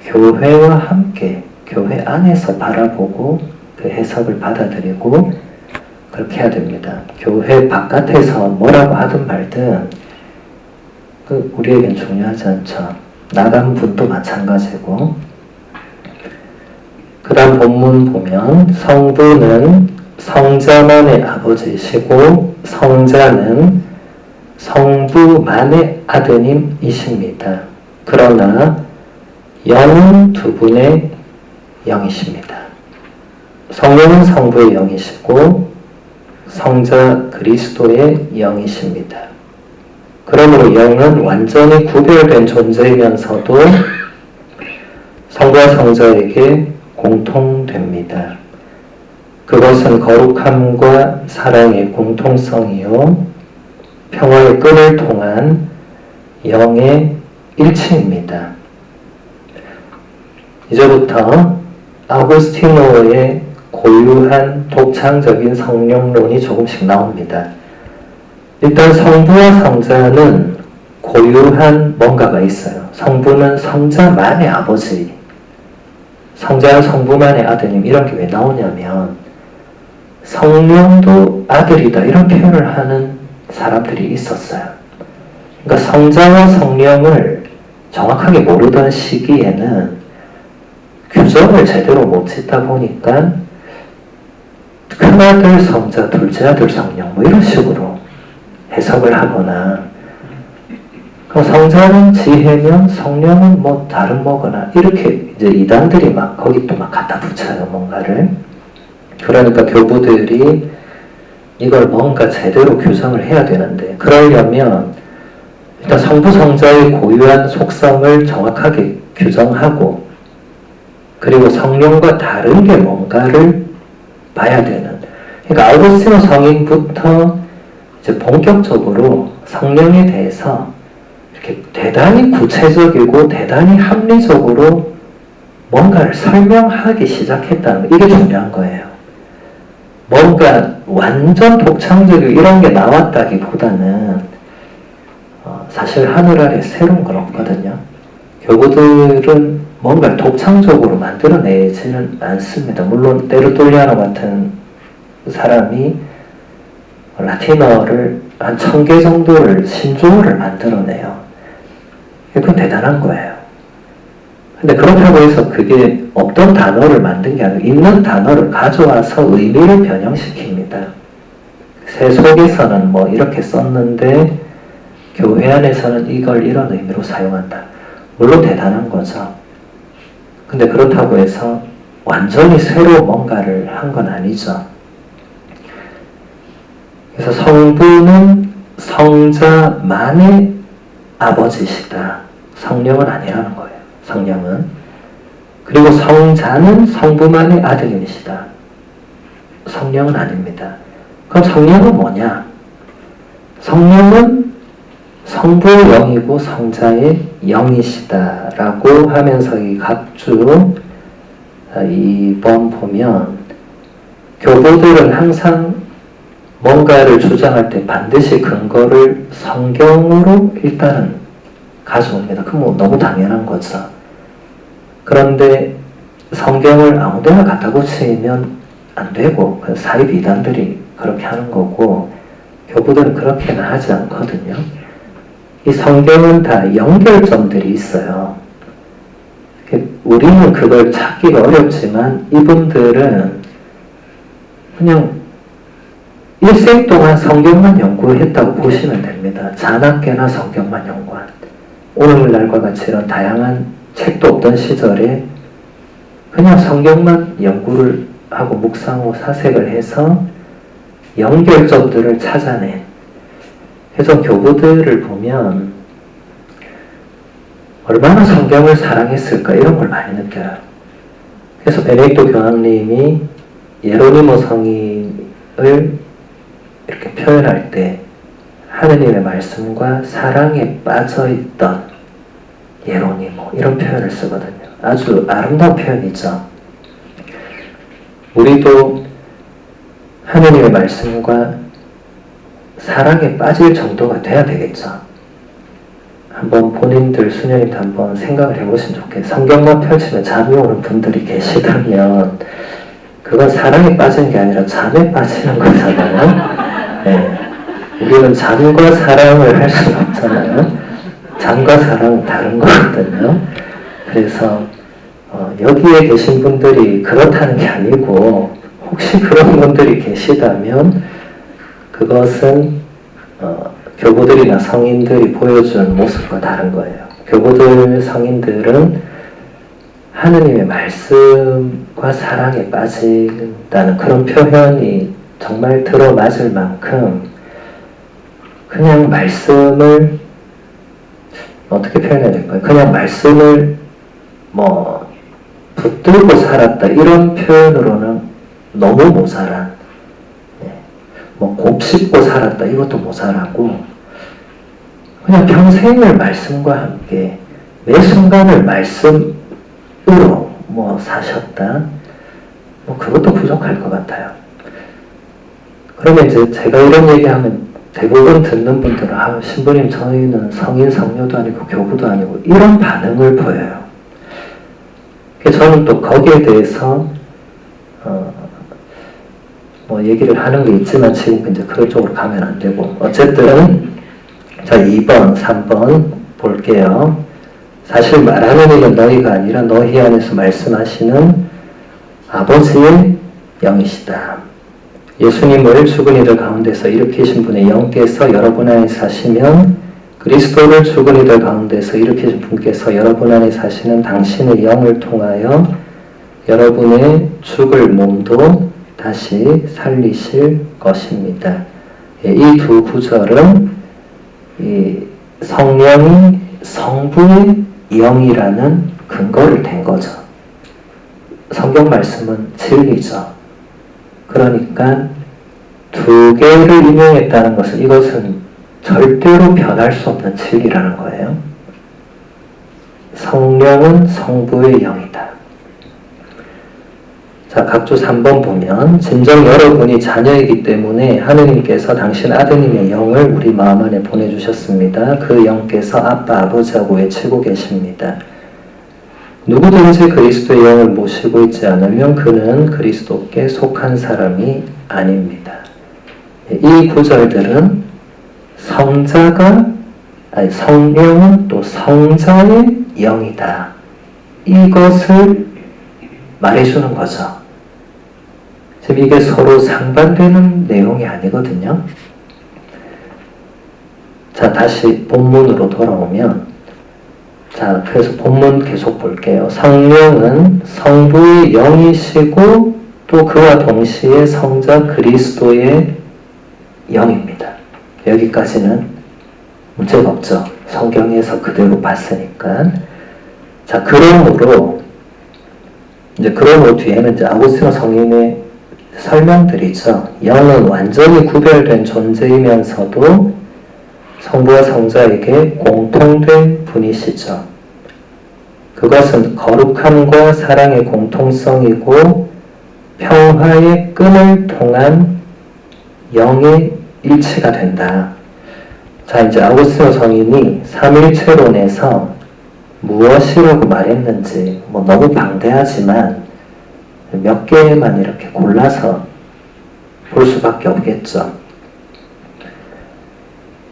Speaker 2: 교회와 함께 교회 안에서 바라보고 그 해석을 받아들이고 그렇게 해야 됩니다. 교회 바깥에서 뭐라고 하든 말든 우리에겐 중요하지 않죠. 나간 분도 마찬가지고. 그 다음 본문 보면 성부는 성자만의 아버지이시고 성자는 성부만의 아드님이십니다. 그러나 영은 두 분의 영이십니다. 성령은 성부의 영이시고 성자 그리스도의 영이십니다. 그러므로 영은 완전히 구별된 존재이면서도 성부와 성자에게 공통됩니다. 그것은 거룩함과 사랑의 공통성이요 평화의 끈을 통한 영의 일치입니다. 이제부터 아우구스티노의 고유한 독창적인 성령론이 조금씩 나옵니다. 일단 성부와 성자는 고유한 뭔가가 있어요. 성부는 성자만의 아버지, 성자는 성부만의 아드님, 이런 게 왜 나오냐면 성령도 아들이다 이런 표현을 하는 사람들이 있었어요. 그러니까 성자와 성령을 정확하게 모르던 시기에는 규정을 제대로 못 짓다 보니까 큰아들 성자, 둘째아들 성령 뭐 이런 식으로 해석을 하거나, 그럼 성자는 지혜면 성령은 뭐 다른 뭐거나 이렇게 이제 이단들이 막 거기 또 막 갖다 붙여요 뭔가를. 그러니까 교부들이 이걸 뭔가 제대로 규정을 해야 되는데, 그러려면 일단 성부 성자의 고유한 속성을 정확하게 규정하고 그리고 성령과 다른 게 뭔가를 봐야 되는. 그러니까 아우구스티노 성인부터 이제 본격적으로 성령에 대해서 이렇게 대단히 구체적이고 대단히 합리적으로 뭔가를 설명하기 시작했다는 거, 이게 중요한 거예요. 뭔가 완전 독창적이고 이런 게 나왔다기보다는 사실 하늘 아래 새로운 건 없거든요. 교부들은 뭔가를 독창적으로 만들어내지는 않습니다. 물론 테르툴리아노 같은 사람이 라틴어를 한 1000개 정도를 신조어를 만들어내요. 그건 대단한 거예요. 근데 그렇다고 해서 그게 없던 단어를 만든 게 아니라 있는 단어를 가져와서 의미를 변형시킵니다. 새 속에서는 뭐 이렇게 썼는데 교회 안에서는 이걸 이런 의미로 사용한다. 물론 대단한 거죠. 근데 그렇다고 해서 완전히 새로 뭔가를 한 건 아니죠. 그래서 성부는 성자만의 아버지시다. 성령은 아니라는 거예요. 성령은. 그리고 성자는 성부만의 아들이시다. 성령은 아닙니다. 그럼 성령은 뭐냐? 성령은 성부의 영이고 성자의 영이시다라고 하면서 이 각주 2번 보면 교부들은 항상 뭔가를 주장할 때 반드시 근거를 성경으로 일단은 가져옵니다. 그건 뭐 너무 당연한 거죠. 그런데 성경을 아무데나 갖다 붙이면 안 되고 사이비 이단들이 그렇게 하는 거고 교부들은 그렇게는 하지 않거든요. 이 성경은 다 연결점들이 있어요. 우리는 그걸 찾기가 어렵지만 이분들은 그냥 일생 동안 성경만 연구했다고 보시면 됩니다. 자나깨나 성경만 연구한. 오늘날과 같이 이런 다양한 책도 없던 시절에 그냥 성경만 연구를 하고 묵상하고 사색을 해서 연결점들을 찾아낸 그래서 교부들을 보면 얼마나 성경을 사랑했을까 이런 걸 많이 느껴요. 그래서 베네딕토 교황님이 예로니모 성인을 이렇게 표현할 때 하느님의 말씀과 사랑에 빠져있던 예로니모 이런 표현을 쓰거든요. 아주 아름다운 표현이죠. 우리도 하느님의 말씀과 사랑에 빠질 정도가 돼야 되겠죠. 한번 본인들 수녀님도 한번 생각을 해보시면 좋겠어요. 성경만 펼치면 잠이 오는 분들이 계시다면 그건 사랑에 빠지는 게 아니라 잠에 빠지는 거잖아요. 네. 우리는 잠과 사랑을 할 수는 없잖아요. 잠과 사랑은 다른 거거든요. 그래서 여기에 계신 분들이 그렇다는 게 아니고 혹시 그런 분들이 계시다면 그것은 교부들이나 성인들이 보여준 모습과 다른 거예요. 교부들, 성인들은 하느님의 말씀과 사랑에 빠진다는 그런 표현이 정말 들어맞을 만큼 그냥 말씀을 어떻게 표현해야 될까요? 그냥 말씀을 뭐 붙들고 살았다 이런 표현으로는 너무 모자란 뭐 곱씹고 살았다 이것도 모자라고 그냥 평생을 말씀과 함께 매 순간을 말씀으로 뭐 사셨다 뭐 그것도 부족할 것 같아요. 그러면 이제 제가 이런 얘기하면 대부분 듣는 분들은 아 신부님 저희는 성인 성녀도 아니고 교부도 아니고 이런 반응을 보여요. 그래서 저는 또 거기에 대해서 뭐 얘기를 하는 게 있지만 지금 이제 그런 쪽으로 가면 안 되고 어쨌든 자 2번, 3번 볼게요. 사실 말하는 이는 너희가 아니라 너희 안에서 말씀하시는 아버지의 영이시다. 예수님을 죽은 이들 가운데서 일으키신 분의 영께서 여러분 안에 사시면 그리스도를 죽은 이들 가운데서 일으키신 분께서 여러분 안에 사시는 당신의 영을 통하여 여러분의 죽을 몸도 다시 살리실 것입니다. 이 두 구절은 이 성령이 성부의 영이라는 근거를 댄 거죠. 성경 말씀은 진리죠. 그러니까 두 개를 인용했다는 것은 이것은 절대로 변할 수 없는 진리라는 거예요. 성령은 성부의 영이다. 자, 각주 3번 보면 진정 여러분이 자녀이기 때문에 하느님께서 당신 아드님의 영을 우리 마음 안에 보내주셨습니다. 그 영께서 아빠 아버지하고 외치고 계십니다. 누구든지 그리스도의 영을 모시고 있지 않으면 그는 그리스도께 속한 사람이 아닙니다. 이 구절들은 성령은 또 성자의 영이다. 이것을 말해주는 거죠. 지금 이게 서로 상반되는 내용이 아니거든요. 자, 다시 본문으로 돌아오면, 자, 그래서 본문 계속 볼게요. 성령은 성부의 영이시고 또 그와 동시에 성자 그리스도의 영입니다. 여기까지는 문제가 없죠. 성경에서 그대로 봤으니까. 자, 그러므로 뒤에는 이제 아구스티노 성인의 설명들이죠. 영은 완전히 구별된 존재이면서도 성부와 성자에게 공통된 분이시죠. 그것은 거룩함과 사랑의 공통성이고 평화의 끈을 통한 영의 일치가 된다. 자, 이제 아구스티노 성인이 삼일체론에서 무엇이라고 말했는지 너무 방대하지만 몇 개만 이렇게 골라서 볼 수밖에 없겠죠.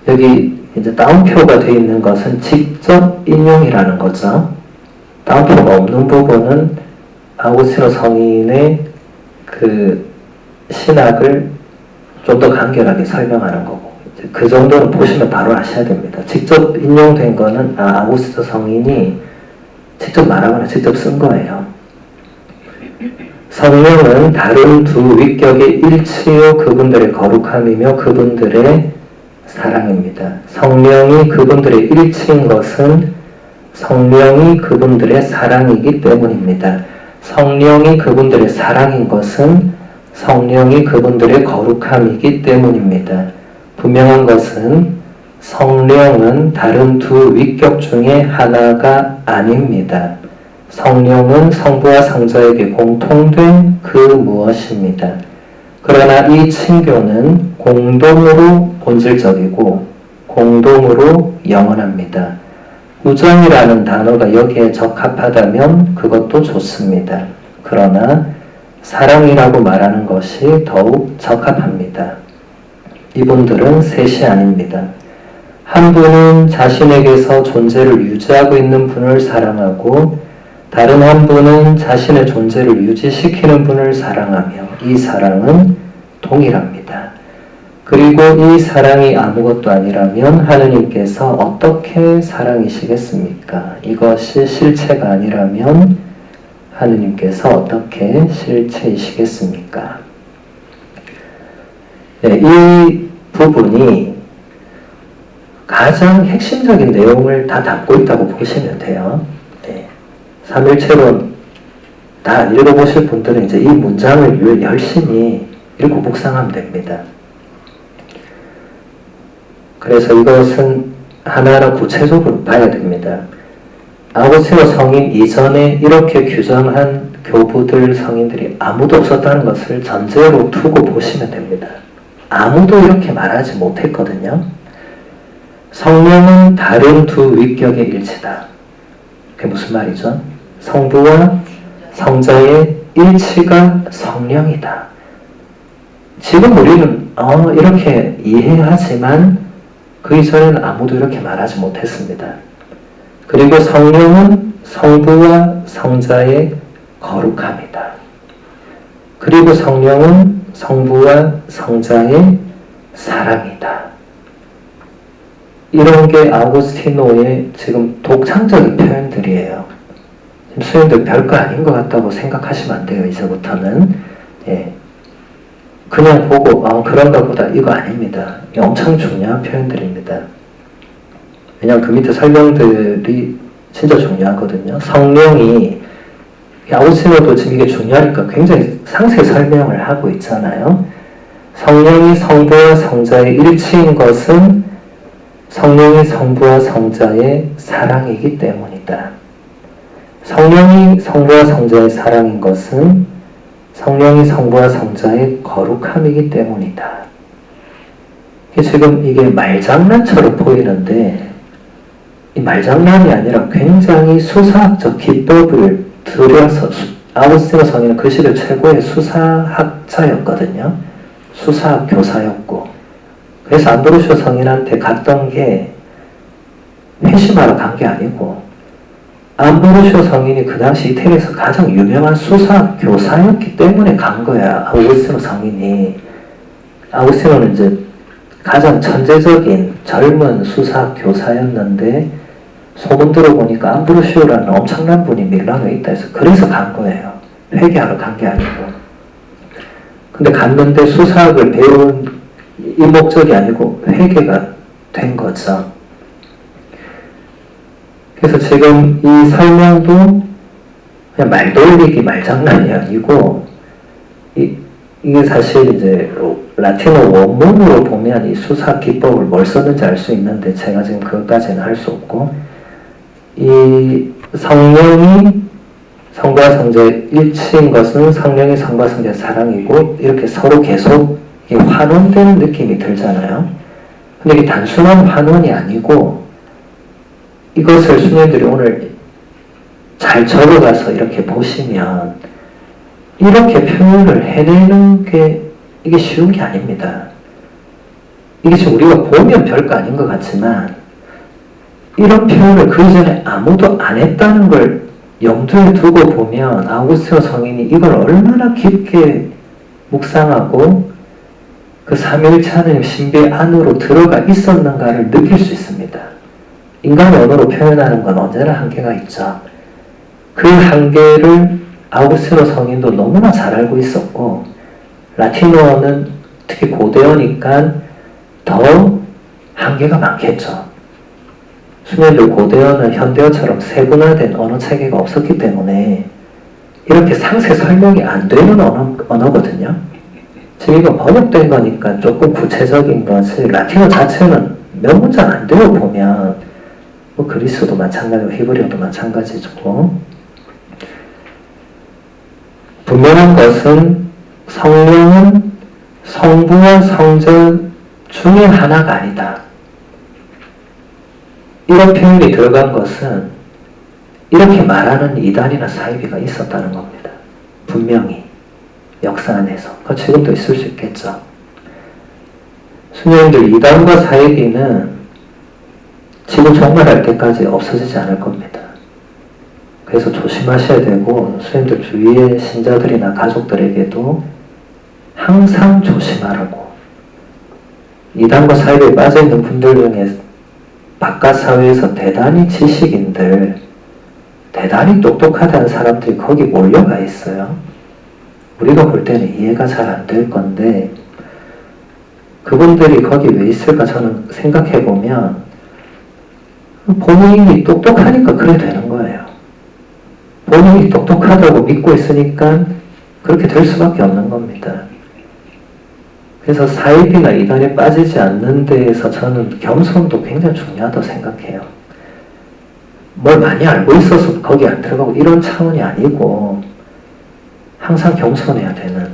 Speaker 2: 여기 이제 따옴표가 되어 있는 것은 직접 인용이라는 거죠. 따옴표가 없는 부분은 아구스티노 성인의 그 신학을 좀 더 간결하게 설명하는 거고, 그 정도는 보시면 바로 아셔야 됩니다. 직접 인용된 거는 아구스티노 성인이 직접 말하거나 직접 쓴 거예요. 성령은 다른 두 위격의 일치요 그분들의 거룩함이며 그분들의 사랑입니다. 성령이 그분들의 일치인 것은 성령이 그분들의 사랑이기 때문입니다. 성령이 그분들의 사랑인 것은 성령이 그분들의 거룩함이기 때문입니다. 분명한 것은 성령은 다른 두 위격 중에 하나가 아닙니다. 성령은 성부와 성자에게 공통된 그 무엇입니다. 그러나 이 친교는 공동으로 본질적이고 공동으로 영원합니다. 우정이라는 단어가 여기에 적합하다면 그것도 좋습니다. 그러나 사랑이라고 말하는 것이 더욱 적합합니다. 이분들은 셋이 아닙니다. 한 분은 자신에게서 존재를 유지하고 있는 분을 사랑하고 다른 한 분은 자신의 존재를 유지시키는 분을 사랑하며 이 사랑은 동일합니다. 그리고 이 사랑이 아무것도 아니라면 하느님께서 어떻게 사랑이시겠습니까? 이것이 실체가 아니라면 하느님께서 어떻게 실체이시겠습니까? 네, 이 부분이 가장 핵심적인 내용을 다 담고 있다고 보시면 돼요. 네, 삼일체론 다 읽어보실 분들은 이제 이 문장을 열심히 읽고 묵상하면 됩니다. 그래서 이것은 하나하나 구체적으로 봐야 됩니다. 아구스티노 성인 이전에 이렇게 규정한 교부들, 성인들이 아무도 없었다는 것을 전제로 두고 보시면 됩니다. 아무도 이렇게 말하지 못했거든요. 성령은 다른 두 위격의 일치다. 그게 무슨 말이죠? 성부와 성자의 일치가 성령이다. 지금 우리는 이렇게 이해하지만 그 이전에는 아무도 이렇게 말하지 못했습니다. 그리고 성령은 성부와 성자의 거룩함이다. 그리고 성령은 성부와 성자의 사랑이다. 이런 게 아구스티노의 지금 독창적인 표현들이에요. 수행들 별거 아닌 것 같다고 생각하시면 안 돼요. 이제부터는. 예. 그냥 보고 그런가 보다 이거 아닙니다. 엄청 중요한 표현들입니다. 왜냐하면 그 밑에 설명들이 진짜 중요하거든요. 성령이 아구스티노도 지금 이게 중요하니까 굉장히 상세히 설명을 하고 있잖아요. 성령이 성부와 성자의 일치인 것은 성령이 성부와 성자의 사랑이기 때문이다. 성령이 성부와 성자의 사랑인 것은 성령이 성부와 성자의 거룩함이기 때문이다. 지금 이게 말장난처럼 보이는데 이 말장난이 아니라 굉장히 수사학적 기법을 들여서 아구스티노 성인은 그 시대 최고의 수사학자였거든요. 수사학 교사였고 그래서 암브로시오 성인한테 갔던 게 회심하러 간 게 아니고 암브로시오 성인이 그 당시 이태리에서 가장 유명한 수사 교사였기 때문에 간 거야. 아우구스티노 성인이. 아우구스티노는 이제 가장 천재적인 젊은 수사 교사였는데 소문 들어보니까 암브로시오라는 엄청난 분이 밀라노에 있다 해서 그래서 간 거예요. 회개하러 간 게 아니고. 근데 갔는데 수사학을 배운 이 목적이 아니고 회개가 된 거죠. 그래서 지금 이 설명도 그냥 말 돌리기 말장난이 아니고 이게 사실 이제 라틴어 원문으로 보면 이 수사 기법을 뭘 썼는지 알 수 있는데 제가 지금 그것까지는 할 수 없고 이 성령이 성과 성자의 일치인 것은 성령의 성과 성자의 사랑이고 이렇게 서로 계속 환원되는 느낌이 들잖아요. 근데 이게 단순한 환원이 아니고 이것을 수녀들이 오늘 잘 적어가서 이렇게 보시면 이렇게 표현을 해내는 게 이게 쉬운 게 아닙니다. 이게 지금 우리가 보면 별거 아닌 것 같지만 이런 표현을 그 이전에 아무도 안 했다는 걸 염두에 두고 보면 아우구스티노 성인이 이걸 얼마나 깊게 묵상하고 그 삼위일체 하나님 신비 안으로 들어가 있었는가를 느낄 수 있습니다. 인간의 언어로 표현하는 건 언제나 한계가 있죠. 그 한계를 아우구스티노 성인도 너무나 잘 알고 있었고 라틴어는 특히 고대어니까 더 한계가 많겠죠. 수녀들 고대어는 현대어처럼 세분화된 언어 체계가 없었기 때문에 이렇게 상세 설명이 안 되는 언어거든요. 지금 이거 번역된 거니까 조금 구체적인 것이 라틴어 자체는 몇 문장 안 돼요. 보면 뭐 그리스도 마찬가지고 히브리어도 마찬가지고 분명한 것은 성령은 성부와 성자 중에 하나가 아니다. 이런 표현이 들어간 것은 이렇게 말하는 이단이나 사이비가 있었다는 겁니다. 분명히 역사 안에서. 지금도 있을 수 있겠죠. 수녀님들 이단과 사이비는 지구 종말할 때까지 없어지지 않을 겁니다. 그래서 조심하셔야 되고 수녀님들 주위의 신자들이나 가족들에게도 항상 조심하라고. 이단과 사이비에 빠져있는 분들 중에 바깥 사회에서 대단히 지식인들, 대단히 똑똑하다는 사람들이 거기 몰려가 있어요. 우리가 볼 때는 이해가 잘 안 될 건데 그분들이 거기 왜 있을까 저는 생각해보면 본인이 똑똑하니까 그래 되는 거예요. 본인이 똑똑하다고 믿고 있으니까 그렇게 될 수밖에 없는 겁니다. 그래서 사이비나 이단에 빠지지 않는 데에서 저는 겸손도 굉장히 중요하다고 생각해요. 뭘 많이 알고 있어서 거기 안 들어가고 이런 차원이 아니고 항상 겸손해야 되는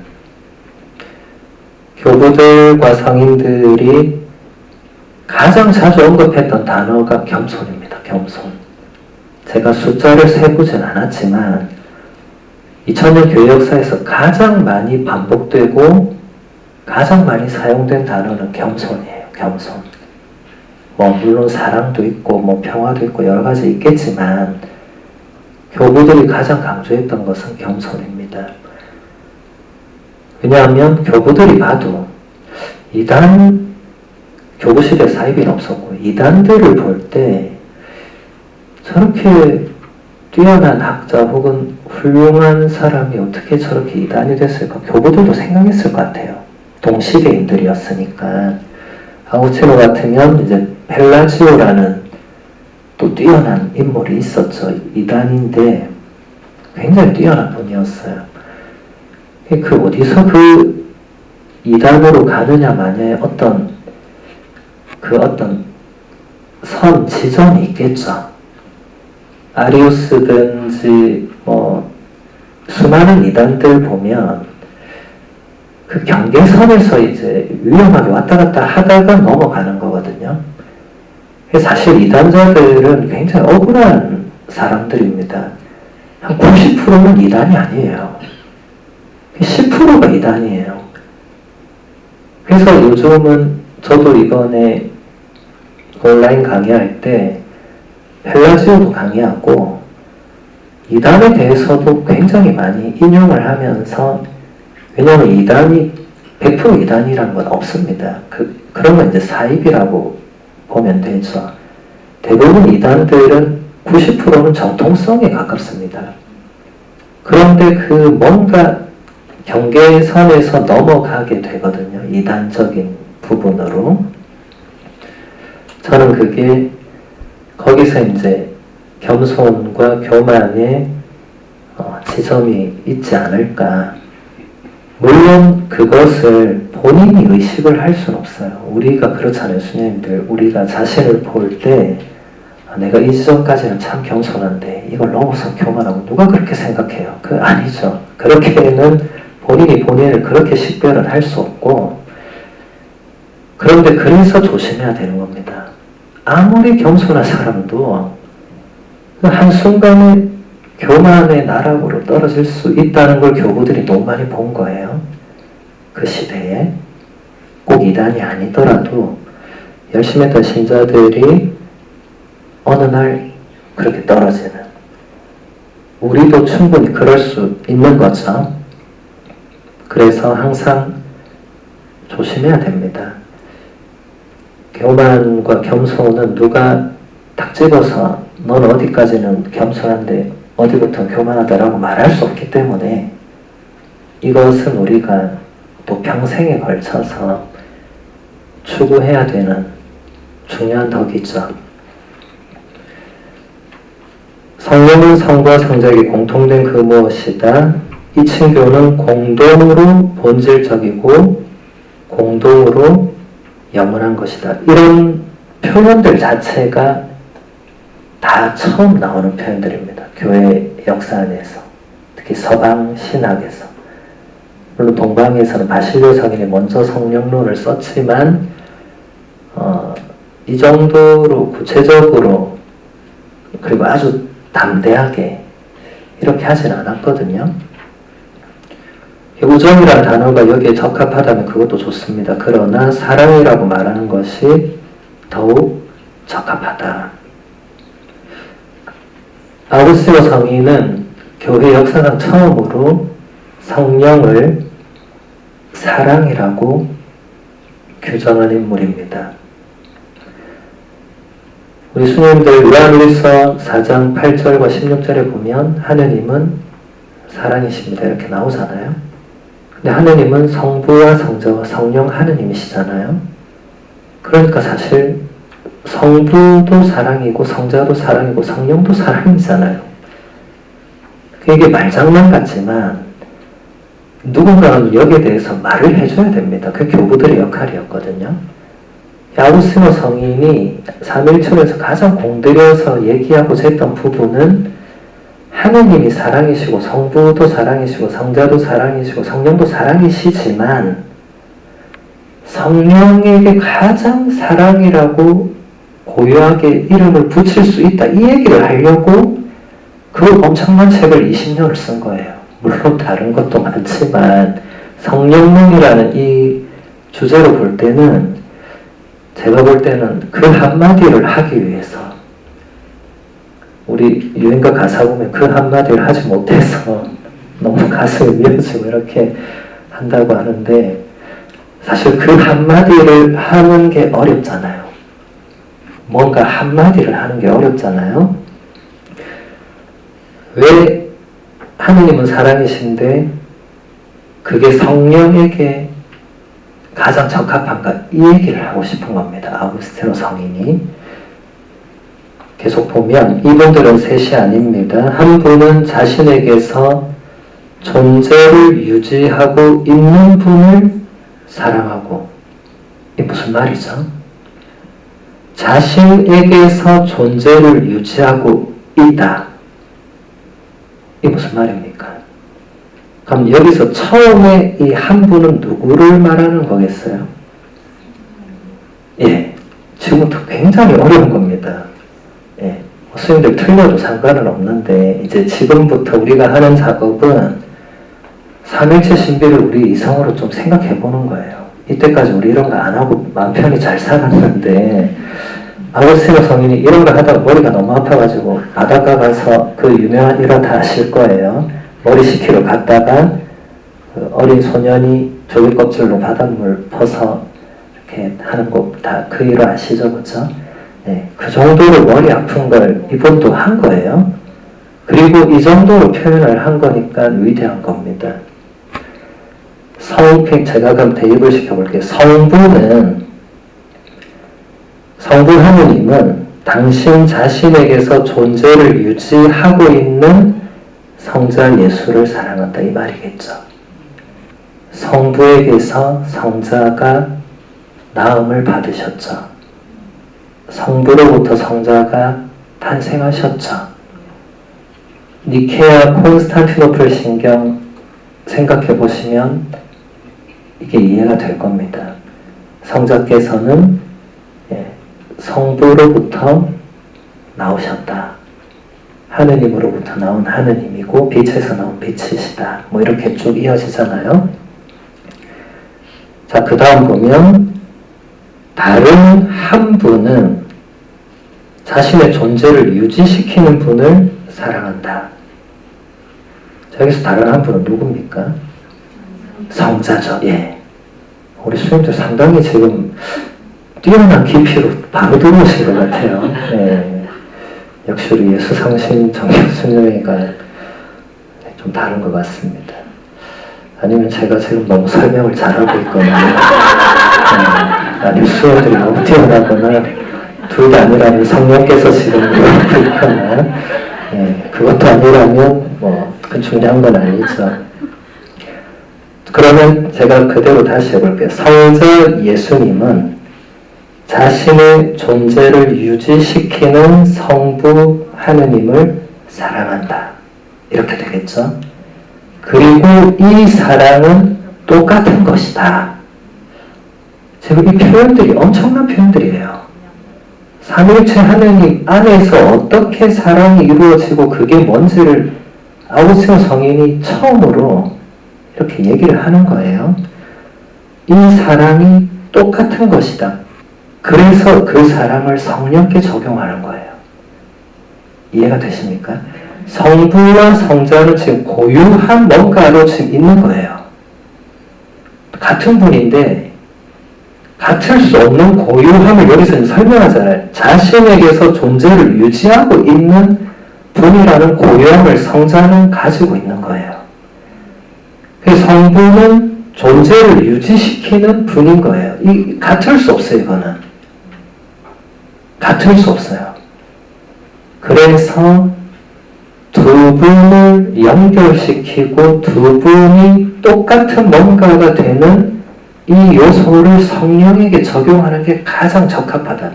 Speaker 2: 교부들과 성인들이 가장 자주 언급했던 단어가 겸손입니다. 겸손. 제가 숫자를 세보진 않았지만 2000년 교회 역사에서 가장 많이 반복되고 가장 많이 사용된 단어는 겸손이에요. 겸손. 물론 사랑도 있고 평화도 있고 여러 가지 있겠지만 교부들이 가장 강조했던 것은 겸손입니다. 왜냐하면 교부들이 봐도 이단 교부시대 사이비는 없었고 이단들을 볼 때 저렇게 뛰어난 학자 혹은 훌륭한 사람이 어떻게 저렇게 이단이 됐을까 교부들도 생각했을 것 같아요. 동시대인들이었으니까. 아우구스티노 같으면 이제 펠라지오라는 또 뛰어난 인물이 있었죠. 이단인데 굉장히 뛰어난 분이었어요. 그 어디서 그 이단으로 가느냐 마냐의 어떤 선 지점이 있겠죠. 아리우스든지 수많은 이단들 보면 그 경계선에서 이제 위험하게 왔다 갔다 하다가 넘어가는 거거든요. 사실 이단자들은 굉장히 억울한 사람들입니다. 한 90%는 이단이 아니에요. 10%가 이단이에요. 그래서 요즘은 저도 이번에 온라인 강의할 때 펠라지오도 강의하고 이단에 대해서도 굉장히 많이 인용을 하면서, 왜냐하면 이단이 100% 이단이라는 건 없습니다. 그런 건 이제 사입이라고 보면 되죠. 대부분 이단들은 90%는 정통성에 가깝습니다. 그런데 그 뭔가 경계선에서 넘어가게 되거든요. 이단적인 부분으로. 저는 그게 거기서 이제 겸손과 교만의 지점이 있지 않을까. 물론 그것을 본인이 의식을 할 수는 없어요. 우리가 그렇잖아요. 수녀님들, 우리가 자신을 볼 때 내가 이 지점까지는 참 겸손한데 이걸 넘어서 교만하고 누가 그렇게 생각해요? 아니죠. 그렇게는 본인이 본인을 그렇게 식별을 할 수 없고, 그런데 그래서 조심해야 되는 겁니다. 아무리 겸손한 사람도 한순간에 교만의 나락으로 떨어질 수 있다는 걸 교부들이 너무 많이 본 거예요. 그 시대에. 꼭 이단이 아니더라도 열심히 했던 신자들이 어느 날 그렇게 떨어지는. 우리도 충분히 그럴 수 있는 거죠. 그래서 항상 조심해야 됩니다. 교만과 겸손은 누가 딱 집어서 넌 어디까지는 겸손한데 어디부터 교만하다라고 말할 수 없기 때문에 이것은 우리가 또 평생에 걸쳐서 추구해야 되는 중요한 덕이죠. 성령은 성과 성자에게 공통된 그 무엇이다. 이 층교는 공동으로 본질적이고 공동으로 영원한 것이다. 이런 표현들 자체가 다 처음 나오는 표현들입니다. 교회 역사 안에서. 특히 서방 신학에서. 물론 동방에서는 바실료 성인이 먼저 성령론을 썼지만 이 정도로 구체적으로 그리고 아주 담대하게 이렇게 하진 않았거든요. 우정이라는 단어가 여기에 적합하다면 그것도 좋습니다. 그러나 사랑이라고 말하는 것이 더욱 적합하다. 아우구스티노 성인은 교회 역사상 처음으로 성령을 사랑이라고 규정한 인물입니다. 우리 수녀님들 요한일서 4장 8절과 16절에 보면 하느님은 사랑이십니다. 이렇게 나오잖아요. 근데 하느님은 성부와 성자와 성령 하느님이시잖아요. 그러니까 사실 성부도 사랑이고 성자도 사랑이고 성령도 사랑이잖아요. 이게 말장난 같지만 누군가는 여기에 대해서 말을 해줘야 됩니다. 그게 교부들의 역할이었거든요. 아우구스티노 성인이 삼일천에서 가장 공들여서 얘기하고자 했던 부분은 하느님이 사랑이시고 성부도 사랑이시고 성자도 사랑이시고 성령도 사랑이시지만 성령에게 가장 사랑이라고 고유하게 이름을 붙일 수 있다. 이 얘기를 하려고 그 엄청난 책을 20년을 쓴 거예요. 물론 다른 것도 많지만 성령론이라는 이 주제로 볼 때는 제가 볼 때는 그 한마디를 하기 위해서 우리 유행가 가사 보면 그 한마디를 하지 못해서 너무 가슴이 미어지고 이렇게 한다고 하는데 사실 그 한마디를 하는 게 어렵잖아요. 뭔가 한마디를 하는 게 어렵잖아요. 왜 하느님은 사랑이신데 그게 성령에게 가장 적합한가? 이 얘기를 하고 싶은 겁니다. 아우구스티노 성인이. 계속 보면 이분들은 셋이 아닙니다. 한 분은 자신에게서 존재를 유지하고 있는 분을 사랑하고, 이게 무슨 말이죠? 자신에게서 존재를 유지하고 있다. 이게 무슨 말입니까? 그럼 여기서 처음에 이 한 분은 누구를 말하는 거겠어요? 예, 지금부터 굉장히 어려운 겁니다. 예, 스님들 틀려도 상관은 없는데 이제 지금부터 우리가 하는 작업은 삼일체 신비를 우리 이성으로 좀 생각해 보는 거예요. 이때까지 우리 이런 거 안 하고 마음 편히 잘 살았는데 아우구스티노 성인이 이런 걸 하다가 머리가 너무 아파가지고 바닷가 가서 그 유명한 일화 다 아실 거예요. 머리 식히러 갔다가 그 어린 소년이 조개 껍질로 바닷물 퍼서 이렇게 하는 거 다 그 일화 아시죠? 그쵸? 네, 그 정도로 머리 아픈 걸 이분도 한 거예요. 그리고 이 정도로 표현을 한 거니까 위대한 겁니다. 제가 그럼 대입을 시켜볼게요. 성부 하느님은 당신 자신에게서 존재를 유지하고 있는 성자 예수를 사랑한다 이 말이겠죠. 성부에게서 성자가 나음을 받으셨죠. 성부로부터 성자가 탄생하셨죠. 니케아 콘스탄티노플 신경 생각해 보시면 이게 이해가 될 겁니다. 성자께서는 성부로부터 나오셨다. 하느님으로부터 나온 하느님이고 빛에서 나온 빛이시다. 뭐 이렇게 쭉 이어지잖아요. 자, 그 다음 보면 다른 한 분은 자신의 존재를 유지시키는 분을 사랑한다. 자, 여기서 다른 한 분은 누굽니까? 성자죠. 예. 우리 수님들 상당히 지금 뛰어난 깊이로 바로 들어오신 것 같아요. 예. 역시 우리 예수상신 정교수님이가 좀 다른 것 같습니다. 아니면 제가 지금 너무 설명을 잘하고 있거나 아니면 수요들이 너무 뛰어나거나 둘 다 아니라면 성령께서 지금 하고 있거나 그것도 아니라면 그 중요한 건 아니죠. 그러면 제가 그대로 다시 해볼게요. 성자 예수님은 자신의 존재를 유지시키는 성부 하느님을 사랑한다. 이렇게 되겠죠. 그리고 이 사랑은 똑같은 것이다. 지금 이 표현들이 엄청난 표현들이에요. 삼위일체 하느님 안에서 어떻게 사랑이 이루어지고 그게 뭔지를 아우구스티노 성인이 처음으로 이렇게 얘기를 하는 거예요. 이 사랑이 똑같은 것이다. 그래서 그 사랑을 성령께 적용하는 거예요. 이해가 되십니까? 성부와 성자는 지금 고유한 뭔가로 지금 있는 거예요. 같은 분인데 같을 수 없는 고유함을 여기서 설명하잖아요. 자신에게서 존재를 유지하고 있는 분이라는 고유함을 성자는 가지고 있는 거예요. 그래서 성부는 존재를 유지시키는 분인 거예요. 같을 수 없어요, 이거는. 같을 수 없어요. 그래서 두 분을 연결시키고 두 분이 똑같은 뭔가가 되는 이 요소를 성령에게 적용하는 게 가장 적합하다.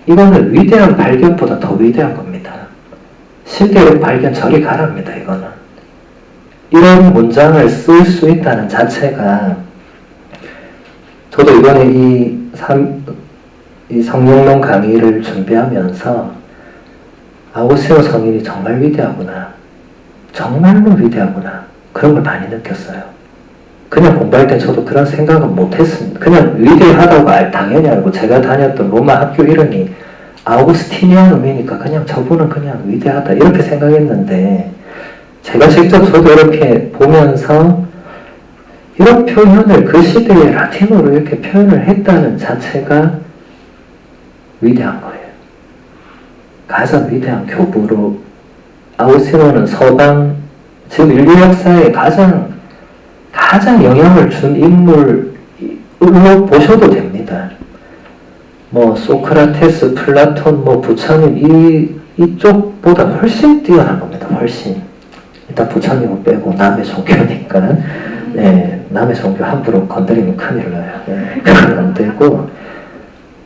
Speaker 2: 이거는 위대한 발견보다 더 위대한 겁니다. 실제로 발견 저리 가랍니다, 이거는. 이런 문장을 쓸 수 있다는 자체가 저도 이번에 이 성령론 강의를 준비하면서 아우구스티노 성인이 정말 위대하구나. 정말로 위대하구나. 그런 걸 많이 느꼈어요. 그냥 공부할 때 저도 그런 생각은 못했습니다. 그냥 위대하다고 당연히 알고 제가 다녔던 로마 학교 이름이 아우구스티니아눔이니까 그냥 저분은 그냥 위대하다 이렇게 생각했는데 제가 직접 저도 이렇게 보면서 이런 표현을 그 시대의 라틴어로 이렇게 표현을 했다는 자체가 위대한 거예요. 가장 위대한 교부로 아우구스티노는 서방 지금 인류 역사에 가장 영향을 준 인물로 보셔도 됩니다. 소크라테스, 플라톤, 부처님 이쪽보다 훨씬 뛰어난 겁니다. 훨씬. 일단 부처님은 빼고 남의 종교니까 남의 종교 함부로 건드리면 큰일 나요. 그건 안 되고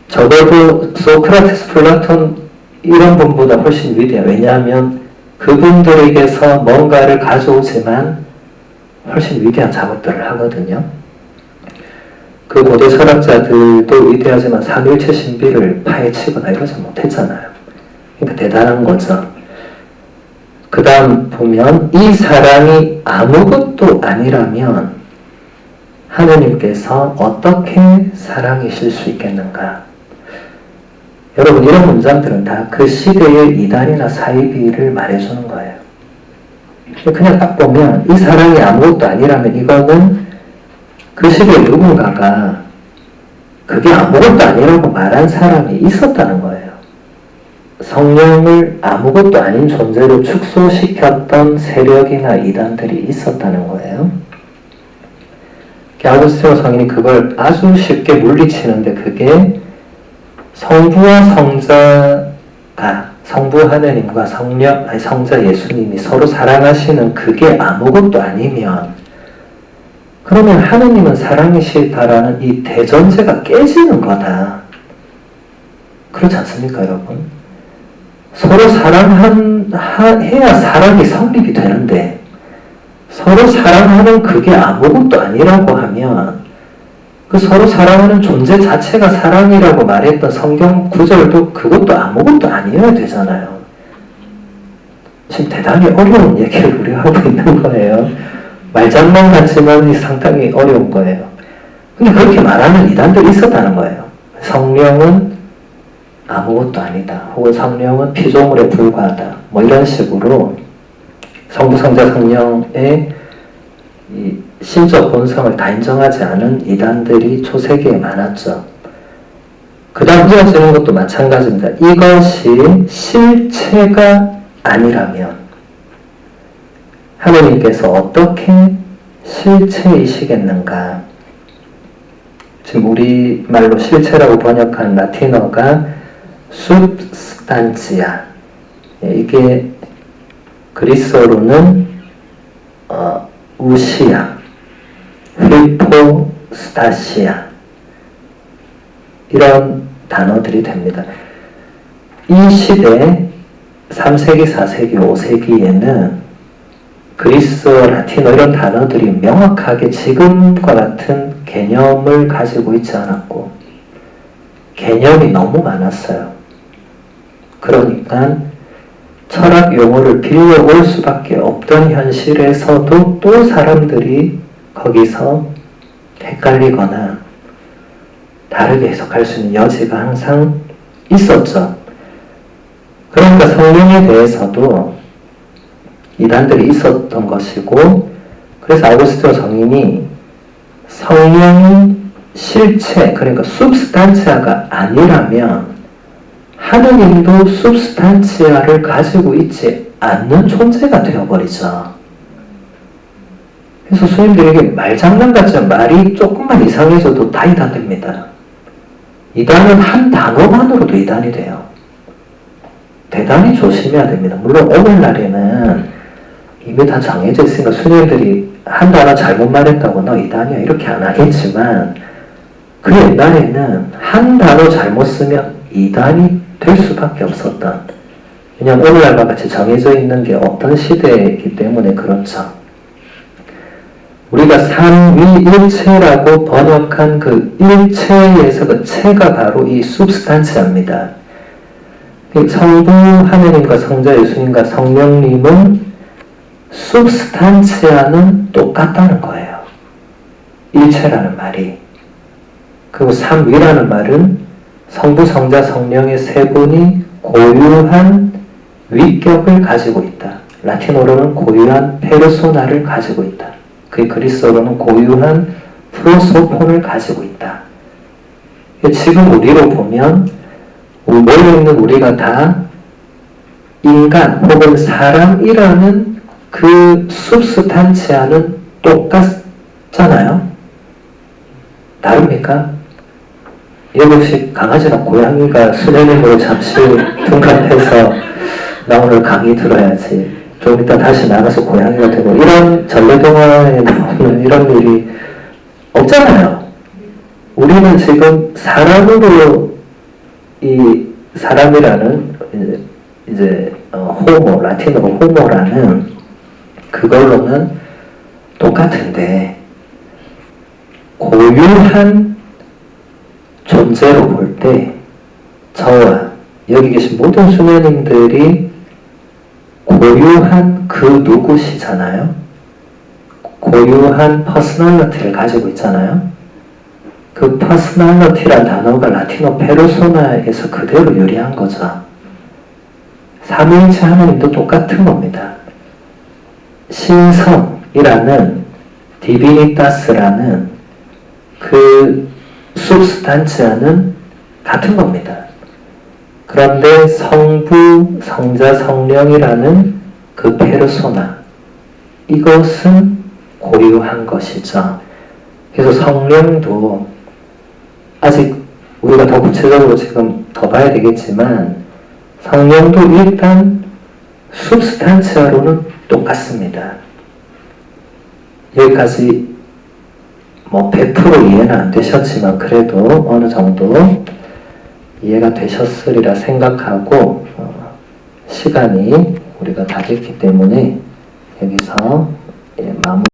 Speaker 2: 적어도 소크라테스, 플라톤 이런 분보다 훨씬 위대해요. 왜냐하면 그분들에게서 뭔가를 가져오지만 훨씬 위대한 작업들을 하거든요. 그 고대 철학자들도 위대하지만 삼위일체 신비를 파헤치거나 이러지 못했잖아요. 그러니까 대단한 거죠. 그 다음 보면 이 사랑이 아무것도 아니라면 하느님께서 어떻게 사랑이실 수 있겠는가? 여러분, 이런 문장들은 다 그 시대의 이단이나 사이비를 말해주는 거예요. 그냥 딱 보면 이 사랑이 아무것도 아니라면 이거는 그 시대에 누군가가 그게 아무것도 아니라고 말한 사람이 있었다는 거예요. 성령을 아무것도 아닌 존재로 축소시켰던 세력이나 이단들이 있었다는 거예요. 아우구스티노 성인이 그걸 아주 쉽게 물리치는데, 그게 성부와 성자가, 성부 하느님과 성자 예수님이 서로 사랑하시는 그게 아무것도 아니면, 그러면 하느님은 사랑이시다라는 이 대전제가 깨지는 거다. 그렇지 않습니까, 여러분? 서로 사랑해야 사랑이 성립이 되는데, 서로 사랑하는 그게 아무것도 아니라고 하면, 그 서로 사랑하는 존재 자체가 사랑이라고 말했던 성경 구절도 그것도 아무것도 아니어야 되잖아요. 지금 대단히 어려운 얘기를 우리가 하고 있는 거예요. 말장난 같지만 상당히 어려운 거예요. 근데 그렇게 말하는 이단들이 있었다는 거예요. 성령은 아무것도 아니다. 혹은 성령은 피조물에 불과하다. 뭐 이런 식으로 성부, 성자, 성령의 이 신적 본성을 다 인정하지 않은 이단들이 초세기에 많았죠. 그 다음 이어지는 것도 마찬가지입니다. 이것이 실체가 아니라면 하느님께서 어떻게 실체이시겠는가? 지금 우리말로 실체라고 번역한 라틴어가 substantia. 이게 그리스어로는 우시아, 히포스타시아 이런 단어들이 됩니다. 이 시대 3세기, 4세기, 5세기에는 그리스어, 라틴어 이런 단어들이 명확하게 지금과 같은 개념을 가지고 있지 않았고 개념이 너무 많았어요. 그러니까 철학 용어를 빌려올 수밖에 없던 현실에서도 또 사람들이 거기서 헷갈리거나 다르게 해석할 수 있는 여지가 항상 있었죠. 그러니까 성령에 대해서도 이단들이 있었던 것이고, 그래서 아우구스티노 성인이 성령이 실체, 그러니까 substantia가 아니라면 하느님도 substantia를 가지고 있지 않는 존재가 되어버리죠. 그래서 스님들에게 말장난 같지만 말이 조금만 이상해져도 다 이단됩니다. 이단은 한 단어만으로도 이단이 돼요. 대단히 조심해야 됩니다. 물론 오늘날에는 이미 다 정해져 있으니까 스님들이 한 단어 잘못 말했다고 너 이단이야 이렇게 안 하겠지만, 그 옛날에는 한 단어 잘못 쓰면 이단이 될 수밖에 없었던, 왜냐하면 오늘날과 같이 정해져 있는 게 없던 시대이기 때문에 그렇죠. 우리가 삼위일체라고 번역한 그 일체에서 그 체가 바로 이 substantia입니다. 성부 하느님과 성자 예수님과 성령님은 substantia는 똑같다는 거예요. 일체라는 말이. 그리고 삼위라는 말은 성부, 성자, 성령의 세 분이 고유한 위격을 가지고 있다. 라틴어로는 고유한 페르소나를 가지고 있다. 그게 그리스어로는 고유한 프로소폰을 가지고 있다. 지금 우리로 보면 모여있는 우리가 다 인간 혹은 사람이라는 그 substantia는 똑같잖아요. 다릅니까? 여기 강아지나 고양이가 수련회로 잠시 둔갑해서 나 오늘 강의 들어야지, 좀 이따 다시 나가서 고양이가 되고, 이런 전래동화에 나오는 이런 일이 없잖아요. 우리는 지금 사람으로 이 사람이라는 이제 호모, 라틴어로 호모라는 그걸로는 똑같은데, 고유한 존재로 볼 때 저와 여기 계신 모든 수녀님들이 고유한 그 누구시잖아요. 고유한 퍼스널리티를 가지고 있잖아요. 그 퍼스널리티란 단어가 라틴어 페르소나에서 그대로 유래한 거죠. 삼위일체 하나님도 똑같은 겁니다. 신성이라는 디비니타스라는 그 substantia는 같은 겁니다. 그런데 성부, 성자, 성령이라는 그 페르소나, 이것은 고유한 것이죠. 그래서 성령도 아직 우리가 더 구체적으로 지금 더 봐야 되겠지만 성령도 일단 substantia로는 똑같습니다. 여기까지 뭐 100% 이해는 안 되셨지만 그래도 어느 정도 이해가 되셨으리라 생각하고 시간이 우리가 다 됐기 때문에 여기서 마무리